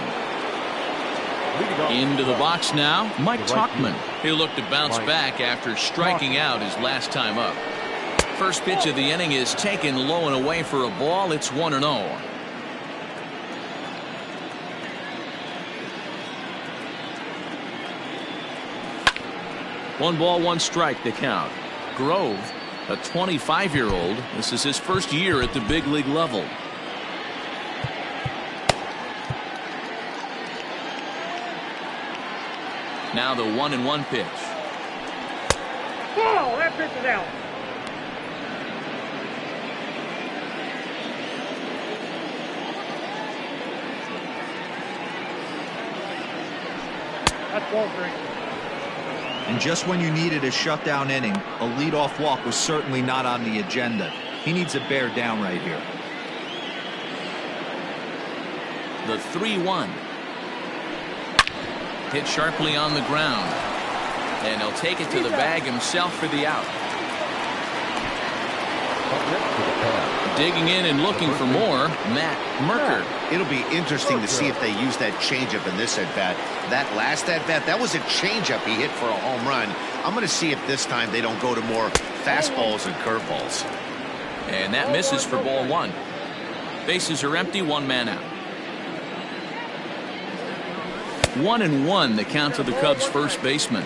Into the box now, Mike Tauchman. He'll look to bounce back after striking out his last time up. First pitch of the inning is taken low and away for a ball. It's 1-0. One ball, 1 strike to count. Grove, a 25-year-old. This is his first year at the big league level. Now the 1-1 pitch.
Ball, that pitch is out. That's ball 3.
And just when you needed a shutdown inning, a leadoff walk was certainly not on the agenda. He needs to bear down right here.
The 3-1. Hit sharply on the ground. And he'll take it to the bag himself for the out. Digging in and looking for more, Matt Merker.
It'll be interesting to see if they use that changeup in this at-bat. That last at-bat, that was a changeup he hit for a home run. I'm going to see if this time they don't go to more fastballs and curveballs.
And that misses for ball 1. Bases are empty, 1 man out. 1-1 the count to the Cubs first baseman.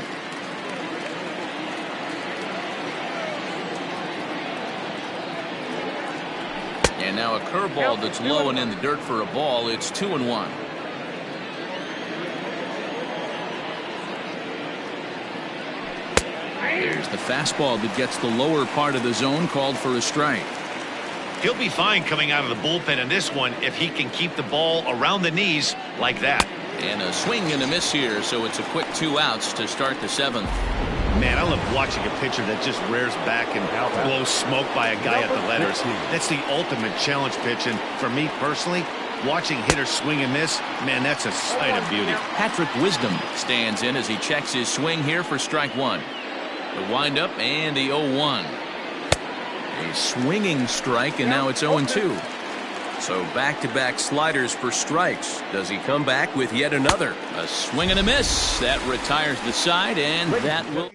And now a curveball that's low and in the dirt for a ball. It's 2-1. There's the fastball that gets the lower part of the zone, called for a strike.
He'll be fine coming out of the bullpen in this one if he can keep the ball around the knees like that.
And a swing and a miss here, so it's a quick 2 outs to start the 7th.
Man, I love watching a pitcher that just rears back and blows smoke by a guy at the letters. That's the ultimate challenge pitch, and for me personally, watching hitters swing and miss, man, that's a sight of beauty.
Patrick Wisdom stands in as he checks his swing here for strike 1. The windup and the 0-1. A swinging strike, and now it's 0-2. So back-to-back sliders for strikes. Does he come back with yet another? A swing and a miss. That retires the side, and that will...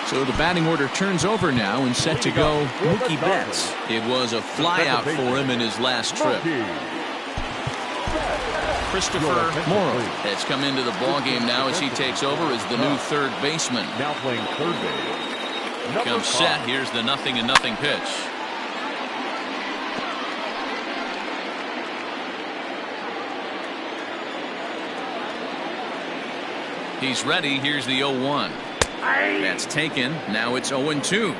So the batting order turns over now and set to go Mookie Betts. It was a flyout for him in his last trip. Christopher Morrow has come into the ballgame now as he takes over as the new third baseman.
Now playing third base.
Comes set. Here's the 0-0 pitch. He's ready. Here's the 0-1. That's taken. Now it's 0-2.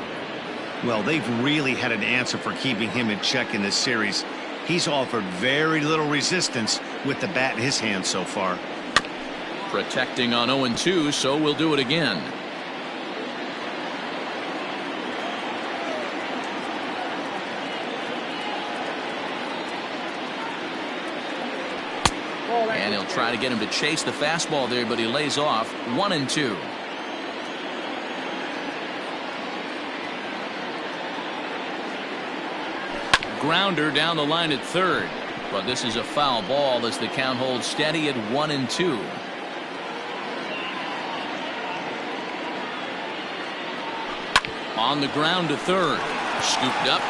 Well, they've really had an answer for keeping him in check in this series. He's offered very little resistance with the bat in his hand so far.
Protecting on 0-2, so we'll do it again. And he'll try to get him to chase the fastball there, but he lays off. 1-2. Grounder down the line at third, but this is a foul ball as the count holds steady at 1-2. On the ground to third, scooped up,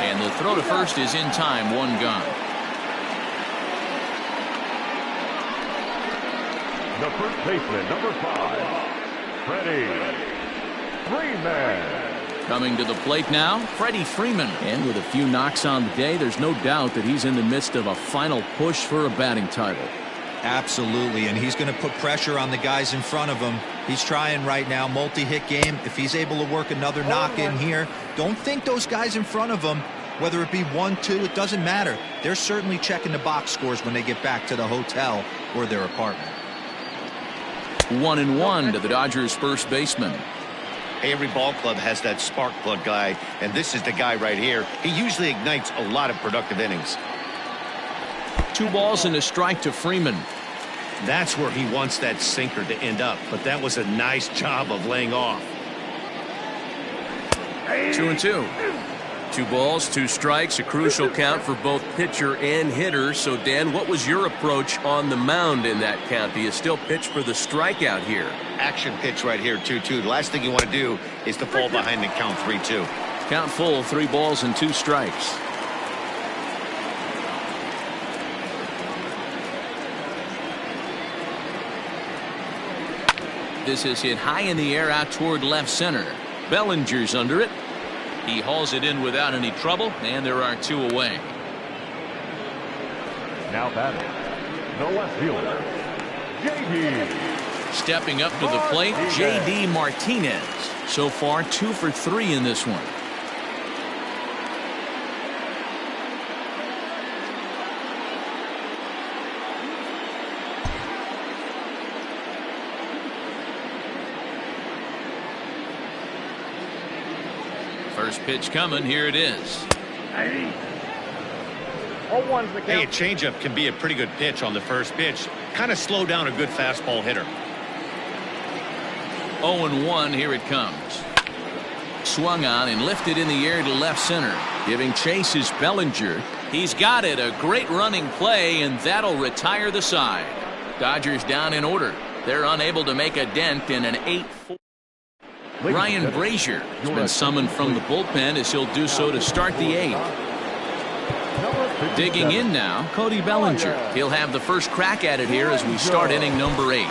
and the throw to first is in time. 1 gone.
The first baseman, number 5, Freddie Freeman.
Coming to the plate now, Freddie Freeman. And with a few knocks on the day, there's no doubt that he's in the midst of a final push for a batting title.
Absolutely, and he's going to put pressure on the guys in front of him. He's trying right now, multi-hit game. If he's able to work another knock in here, don't think those guys in front of him, whether it be 1-2, it doesn't matter. They're certainly checking the box scores when they get back to the hotel or their apartment.
1-1 to the Dodgers first baseman.
Every ball club has that spark plug guy, and this is the guy right here. He usually ignites a lot of productive innings.
2 balls and a strike to Freeman.
That's where he wants that sinker to end up, but that was a nice job of laying off.
2-2. 2 balls, 2 strikes, a crucial count for both pitcher and hitter. So, Dan, what was your approach on the mound in that count? Do you still pitch for the strikeout here?
Action pitch right here, 2-2. The last thing you want to do is to fall behind and count 3-2.
Count full, 3 balls and 2 strikes. This is hit high in the air out toward left center. Bellinger's under it. He hauls it in without any trouble, and there are 2 away.
Now batting, the left fielder, J.D.
Stepping up to the plate, J.D. Martinez. So far, 2 for 3 in this one. First pitch coming. Here it is.
Hey, a changeup can be a pretty good pitch on the first pitch. Kind of slow down a good fastball hitter.
0-1. Here it comes. Swung on and lifted in the air to left center. Giving chase is Bellinger. He's got it. A great running play, and that'll retire the side. Dodgers down in order. They're unable to make a dent in an 8-4. Ryan Brazier has been summoned from the bullpen as he'll do so to start the 8th. Digging in now, Cody Bellinger. He'll have the first crack at it here as we start inning number 8.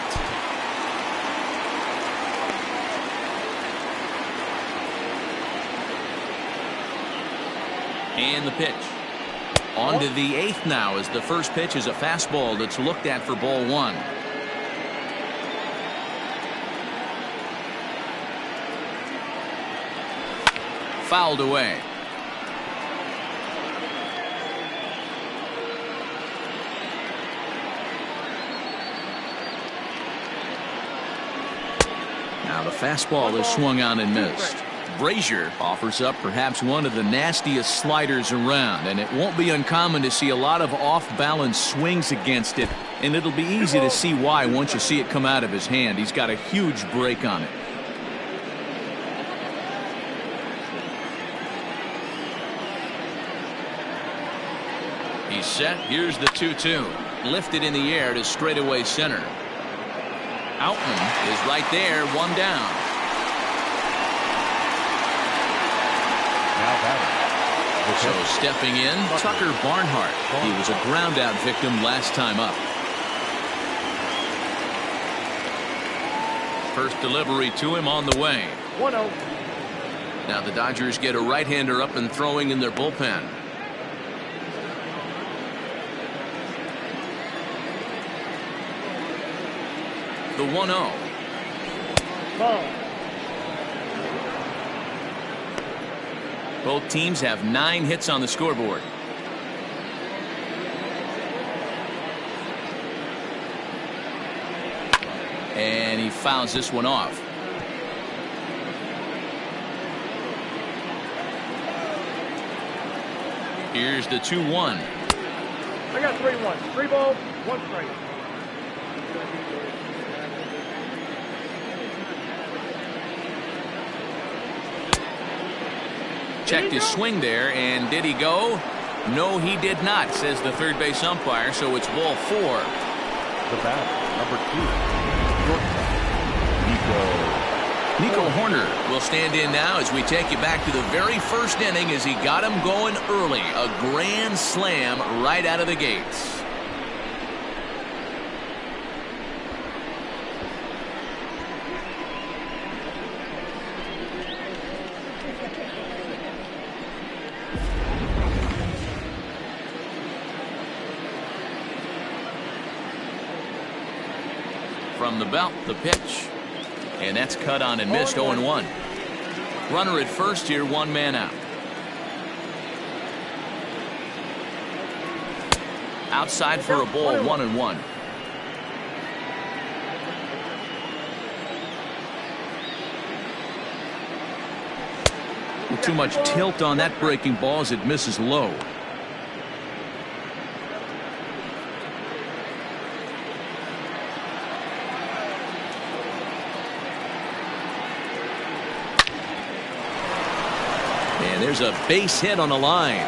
And the pitch. On to the 8th now as the first pitch is a fastball that's looked at for ball 1. Fouled away. Now the fastball is swung on and missed. Brazier offers up perhaps one of the nastiest sliders around, and it won't be uncommon to see a lot of off-balance swings against it, and it'll be easy to see why once you see it come out of his hand. He's got a huge break on it. He's set. Here's the 2-2. Lifted in the air to straightaway center. Outman is right there, 1 down. So stepping in, Tucker Barnhart. He was a ground out victim last time up. First delivery to him on the way.
1-0.
Now the Dodgers get a right-hander up and throwing in their bullpen. The 1-0.
Ball.
Both teams have 9 hits on the scoreboard. And he fouls this one off. Here's the 2-1.
I got 3-1. 3 balls, 1 strike.
Checked his swing there, and did he go? No, he did not, says the third base umpire, so it's ball 4.
The bat, number 2,
Nico Horner will stand in now as we take you back to the very first inning as he got him going early. A grand slam right out of the gates. From the belt, the pitch. And that's cut on and missed. 0-1. Runner at first here, 1 man out. Outside for a ball, 1-1. Too much tilt on that breaking ball as it misses low. And there's a base hit on the line.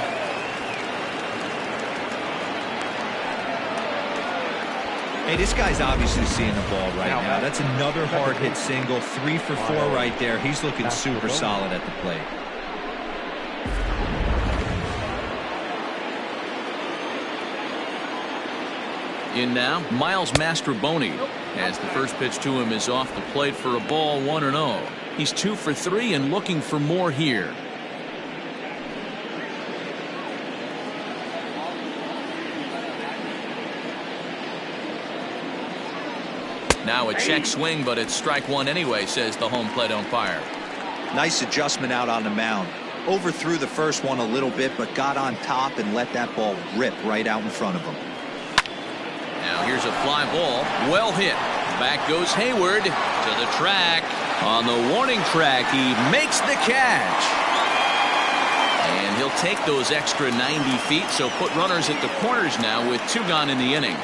Hey, this guy's obviously seeing the ball right now. That's another hard hit single. 3 for 4 right there. He's looking super solid at the plate.
In now, Miles Mastrobuoni, as the first pitch to him is off the plate for a ball, 1-0. He's 2 for 3 and looking for more here. Now a check swing, but it's strike one anyway, says the home plate umpire.
Nice adjustment out on the mound. Overthrew the first one a little bit, but got on top and let that ball rip right out in front of him.
Now here's a fly ball. Well hit. Back goes Hayward to the track. On the warning track, he makes the catch. And he'll take those extra 90 feet, so put runners at the corners now with 2 gone in the inning.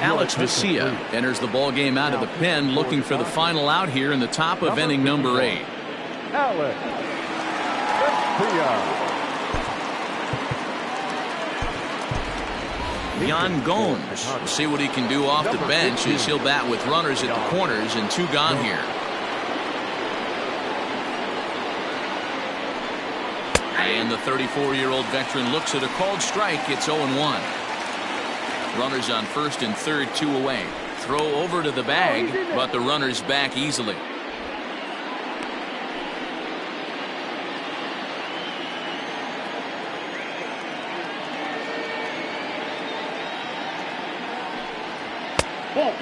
Alex Vesia enters the ball game out of the pen, looking for the final out here in the top of inning number 8.
Alex Vesia.
Jan Gomes will see what he can do off the bench as he'll bat with runners at the corners and 2 gone here. And the 34-year-old veteran looks at a called strike. It's 0-1. Runners on first and third, 2 away. Throw over to the bag, but the runner's back easily.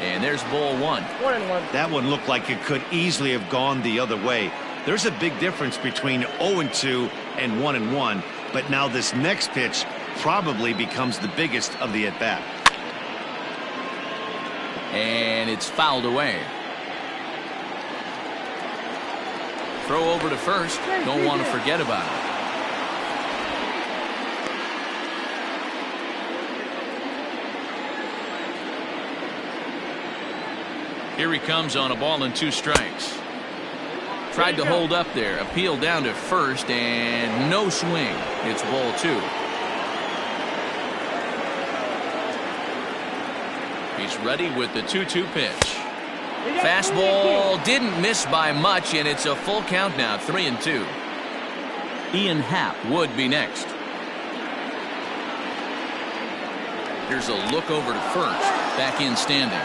And there's ball 1.
1-1.
That one looked like it could easily have gone the other way. There's a big difference between 0-2 and 1-1, but now this next pitch probably becomes the biggest of the at-bat.
And it's fouled away. Throw over to first. Don't want to forget about it. Here he comes on a ball and 2 strikes. Tried to hold up there. Appeal down to first and no swing. It's ball 2. He's ready with the 2-2 pitch. Fastball didn't miss by much, and it's a full count now, 3-2. Ian Happ would be next. Here's a look over to first. Back in standing.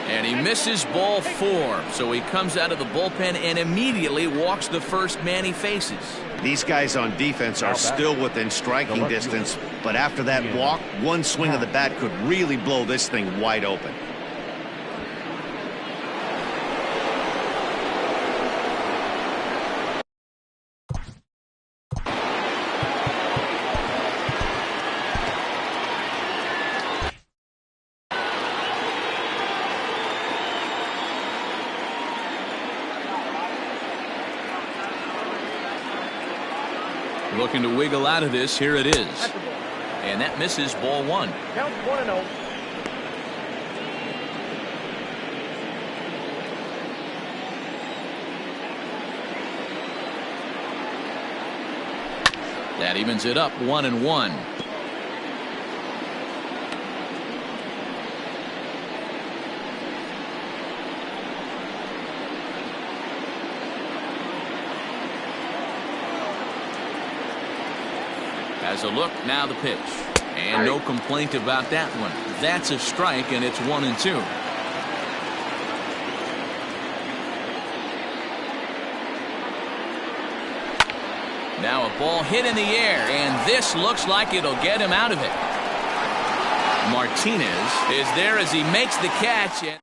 And he misses ball 4, so he comes out of the bullpen and immediately walks the first man he faces.
These guys on defense are still within striking distance, but after that walk, one swing of the bat could really blow this thing wide open.
Looking to wiggle out of this. Here it is. And that misses ball 1.
Count 1-0.
That evens it up 1-1. Has a look, now the pitch. And no complaint about that one. That's a strike, and it's 1-2. Now a ball hit in the air, and this looks like it'll get him out of it. Martinez is there as he makes the catch. And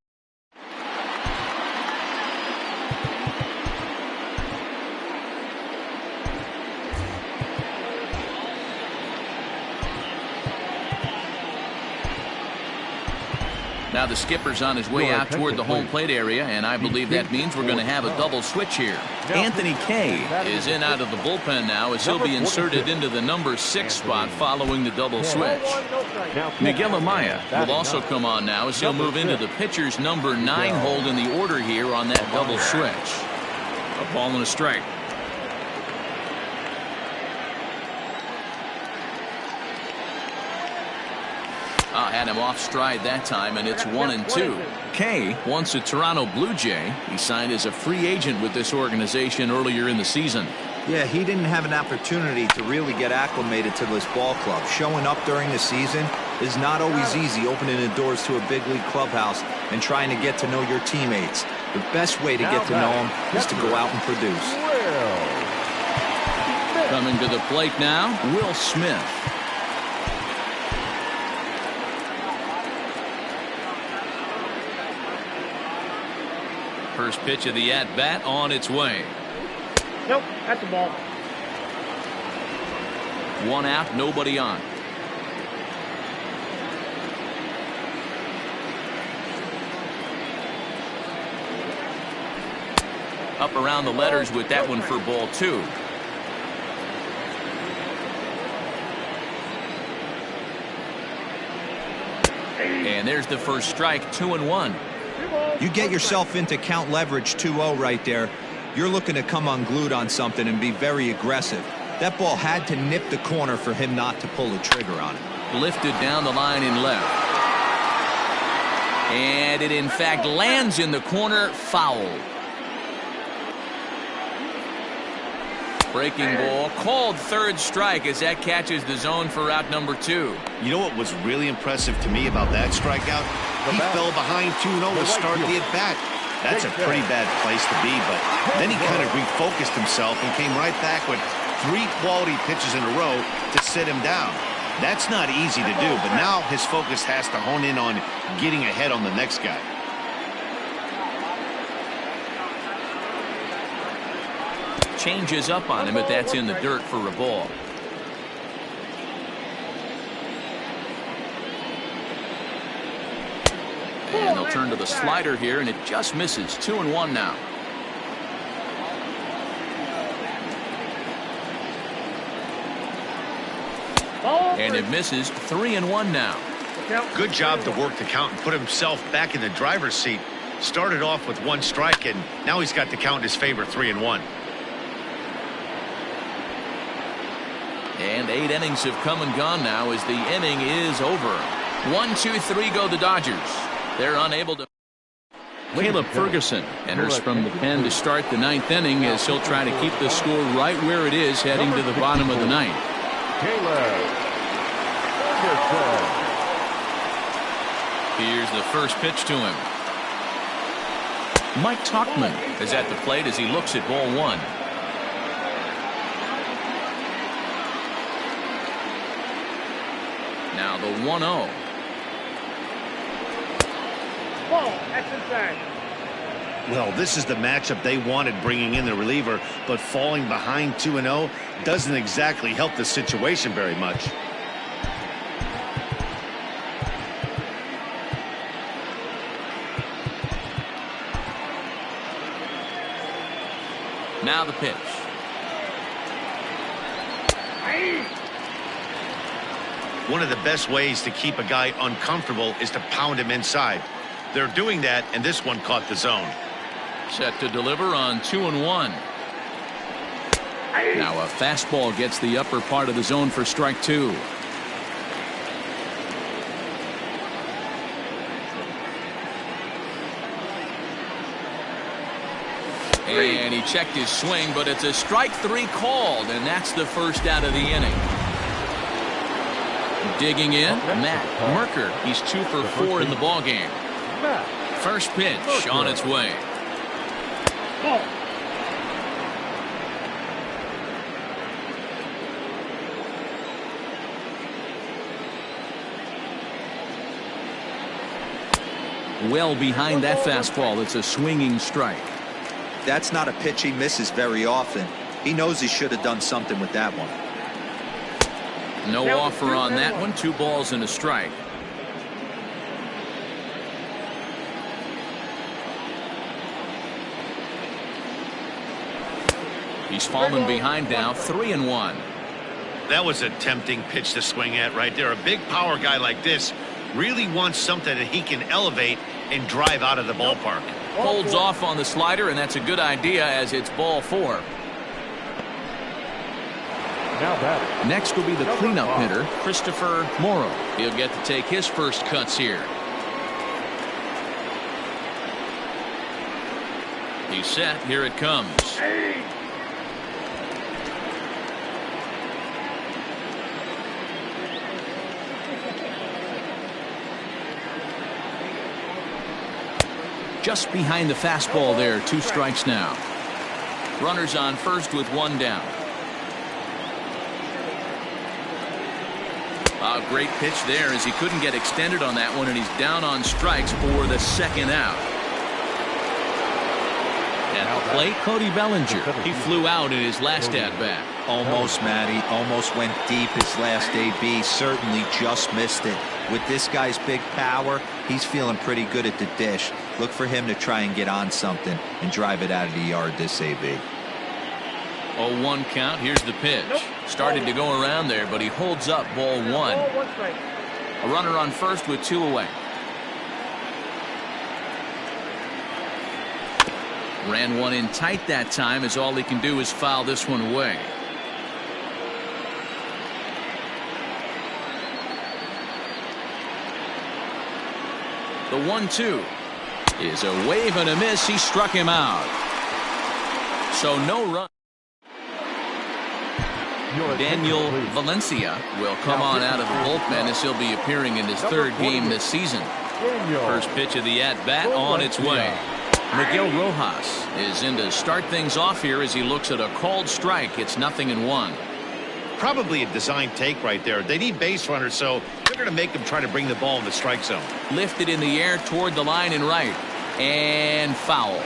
now the skipper's on his way out toward the home plate area, and I believe that means we're going to have a double switch here. Anthony Kay is in out of the bullpen now as he'll be inserted into the number 6 spot following the double switch. Miguel Amaya will also come on now as he'll move into the pitcher's number 9 hold in the order here on that double switch. A ball and a strike. Had him off stride that time, and it's 1-2. Kay, once a Toronto Blue Jay, he signed as a free agent with this organization earlier in the season.
Yeah, he didn't have an opportunity to really get acclimated to this ball club. Showing up during the season is not always easy, opening the doors to a big league clubhouse and trying to get to know your teammates. The best way to get to know him is to go out and produce.
Coming to the plate now, Will Smith. First pitch of the at-bat on its way.
Nope, that's the ball.
One out, nobody on. Up around the letters with that one for ball 2. And there's the first strike, 2-1.
You get yourself into count leverage 2-0 right there. You're looking to come unglued on something and be very aggressive. That ball had to nip the corner for him not to pull the trigger on it.
Lifted down the line in left. And it in fact lands in the corner, foul. Breaking ball, called third strike as that catches the zone for out number 2.
You know what was really impressive to me about that strikeout? He fell behind 2-0 to start the at-bat. That's a pretty bad place to be, but then he kind of refocused himself and came right back with 3 quality pitches in a row to sit him down. That's not easy to do, but now his focus has to hone in on getting ahead on the next guy.
Changes up on him, but that's in the dirt for a ball. And they'll turn to the slider here, and it just misses. 2-1 now. And it misses. 3-1 now.
Good job to work the count and put himself back in the driver's seat. Started off with 1 strike, and now he's got the count in his favor, 3-1.
And 8 innings have come and gone now as the inning is over. 1, 2, 3 go the Dodgers. They're unable to. Caleb Ferguson enters from the pen to start the 9th inning as he'll try to keep the score right where it is heading to the bottom of the 9th. Here's the first pitch to him. Mike Tauchman is at the plate as he looks at ball 1. Now the 1-0.
That's inside.
Well, this is the matchup they wanted, bringing in the reliever, but falling behind 2-0 doesn't exactly help the situation very much.
Now the pitch.
One of the best ways to keep a guy uncomfortable is to pound him inside. They're doing that, and this one caught the zone.
Set to deliver on 2-1. Now a fastball gets the upper part of the zone for strike 2. And he checked his swing, but it's a strike 3 called, and that's the first out of the inning. Digging in, Matt Merker. He's 2 for 4 in the ballgame. First pitch on its way. Well behind that fastball. It's a swinging strike.
That's not a pitch he misses very often. He knows he should have done something with that one.
No offer on that one. 2 balls and a strike. He's fallen behind now. 3-1.
That was a tempting pitch to swing at right there. A big power guy like this really wants something that he can elevate and drive out of the ballpark.
Holds off on the slider, and that's a good idea as it's ball 4. Next will be the cleanup hitter, Christopher Morrow. He'll get to take his first cuts here. He's set. Here it comes. Just behind the fastball there. 2 strikes now. Runners on first with 1 down. A great pitch there as he couldn't get extended on that one, and he's down on strikes for the 2nd out. At the plate, Cody Bellinger. He flew out in his last at-bat.
Almost, Matty. Almost went deep his last AB. Certainly just missed it. With this guy's big power, he's feeling pretty good at the dish. Look for him to try and get on something and drive it out of the yard this AB.
0-1 count. Here's the pitch. Started to go around there, but he holds up. Ball 1. A runner on first with 2 away. Ran one in tight that time, as all he can do is foul this one away. The 1-2 is a wave and a miss. He struck him out. So no run. Daniel Valencia will come on out of the bullpen as he'll be appearing in his 3rd game this season. First pitch of the at-bat on its way. Miguel Rojas is in to start things off here as he looks at a called strike. It's 0-1.
Probably a design take right there. They need base runners, so they're going to make them try to bring the ball in the strike zone.
Lifted in the air toward the line and right. And foul.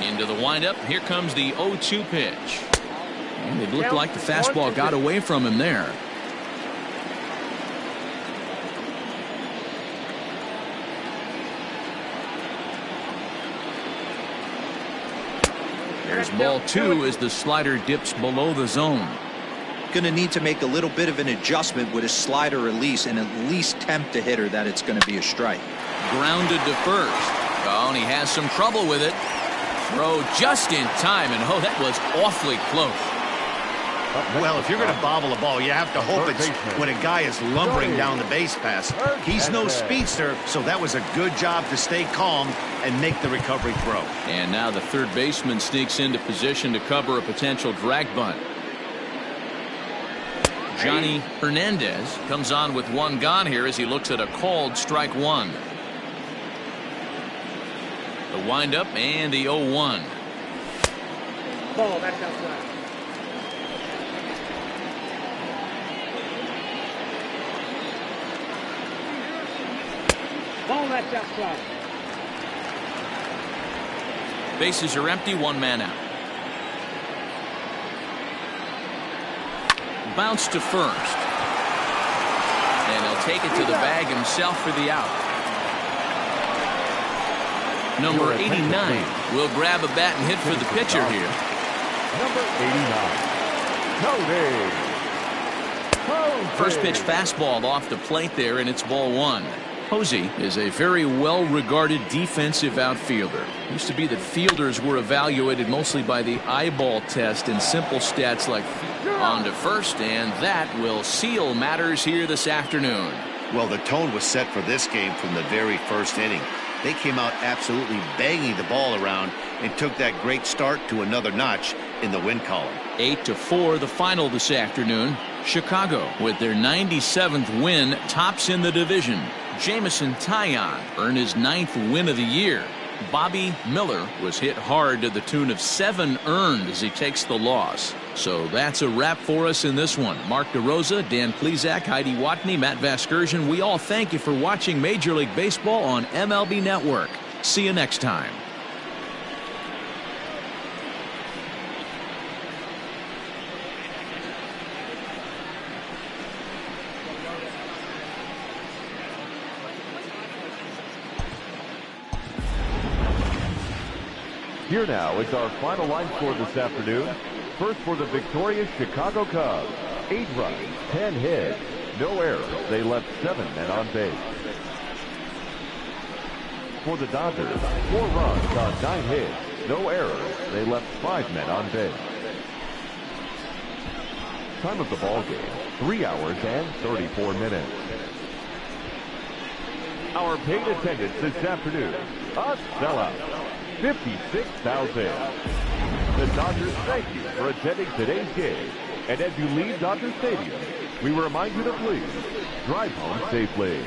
Into the windup. Here comes the 0-2 pitch. And it looked like the fastball got away from him there. There's ball 2 as the slider dips below the zone.
Going to need to make a little bit of an adjustment with his slider release and at least tempt the hitter that it's going to be a strike.
Grounded to first. Oh, and he has some trouble with it. Throw just in time, and oh, that was awfully close.
Well, if you're going to bobble a ball, you have to hope it's when a guy is lumbering down the base pass. He's no speedster, so that was a good job to stay calm and make the recovery throw.
And now the 3rd baseman sneaks into position to cover a potential drag bunt. Johnny Hernandez comes on with 1 gone here as he looks at a called strike 1. The windup and the 0-1.
Ball, that's outside. Ball, that's outside.
Bases are empty. 1 man out. Bounce to first. And he'll take it to the bag himself for the out. Number 89 will grab a bat and hit for the pitcher here.
Number 89.
First pitch fastball off the plate there, and it's ball 1. Posey is a very well-regarded defensive outfielder. It used to be that fielders were evaluated mostly by the eyeball test and simple stats like on to first, and that will seal matters here this afternoon.
Well, the tone was set for this game from the very first inning. They came out absolutely banging the ball around and took that great start to another notch in the win column.
8-4 the final this afternoon. Chicago, with their 97th win, tops in the division. Jamison Taillon earned his 9th win of the year. Bobby Miller was hit hard to the tune of 7 earned as he takes the loss. So that's a wrap for us in this one. Mark DeRosa, Dan Plezak, Heidi Watney, Matt Vasgersian, we all thank you for watching Major League Baseball on MLB Network. See you next time.
Here now is our final line score this afternoon. First for the victorious Chicago Cubs, 8 runs, 10 hits, no errors. They left 7 men on base. For the Dodgers, 4 runs on 9 hits, no errors. They left 5 men on base. Time of the ball game, 3 hours and 34 minutes. Our paid attendance this afternoon, a sellout. 56,000. The Dodgers thank you for attending today's game. And as you leave Dodger Stadium, we remind you to please drive home safely.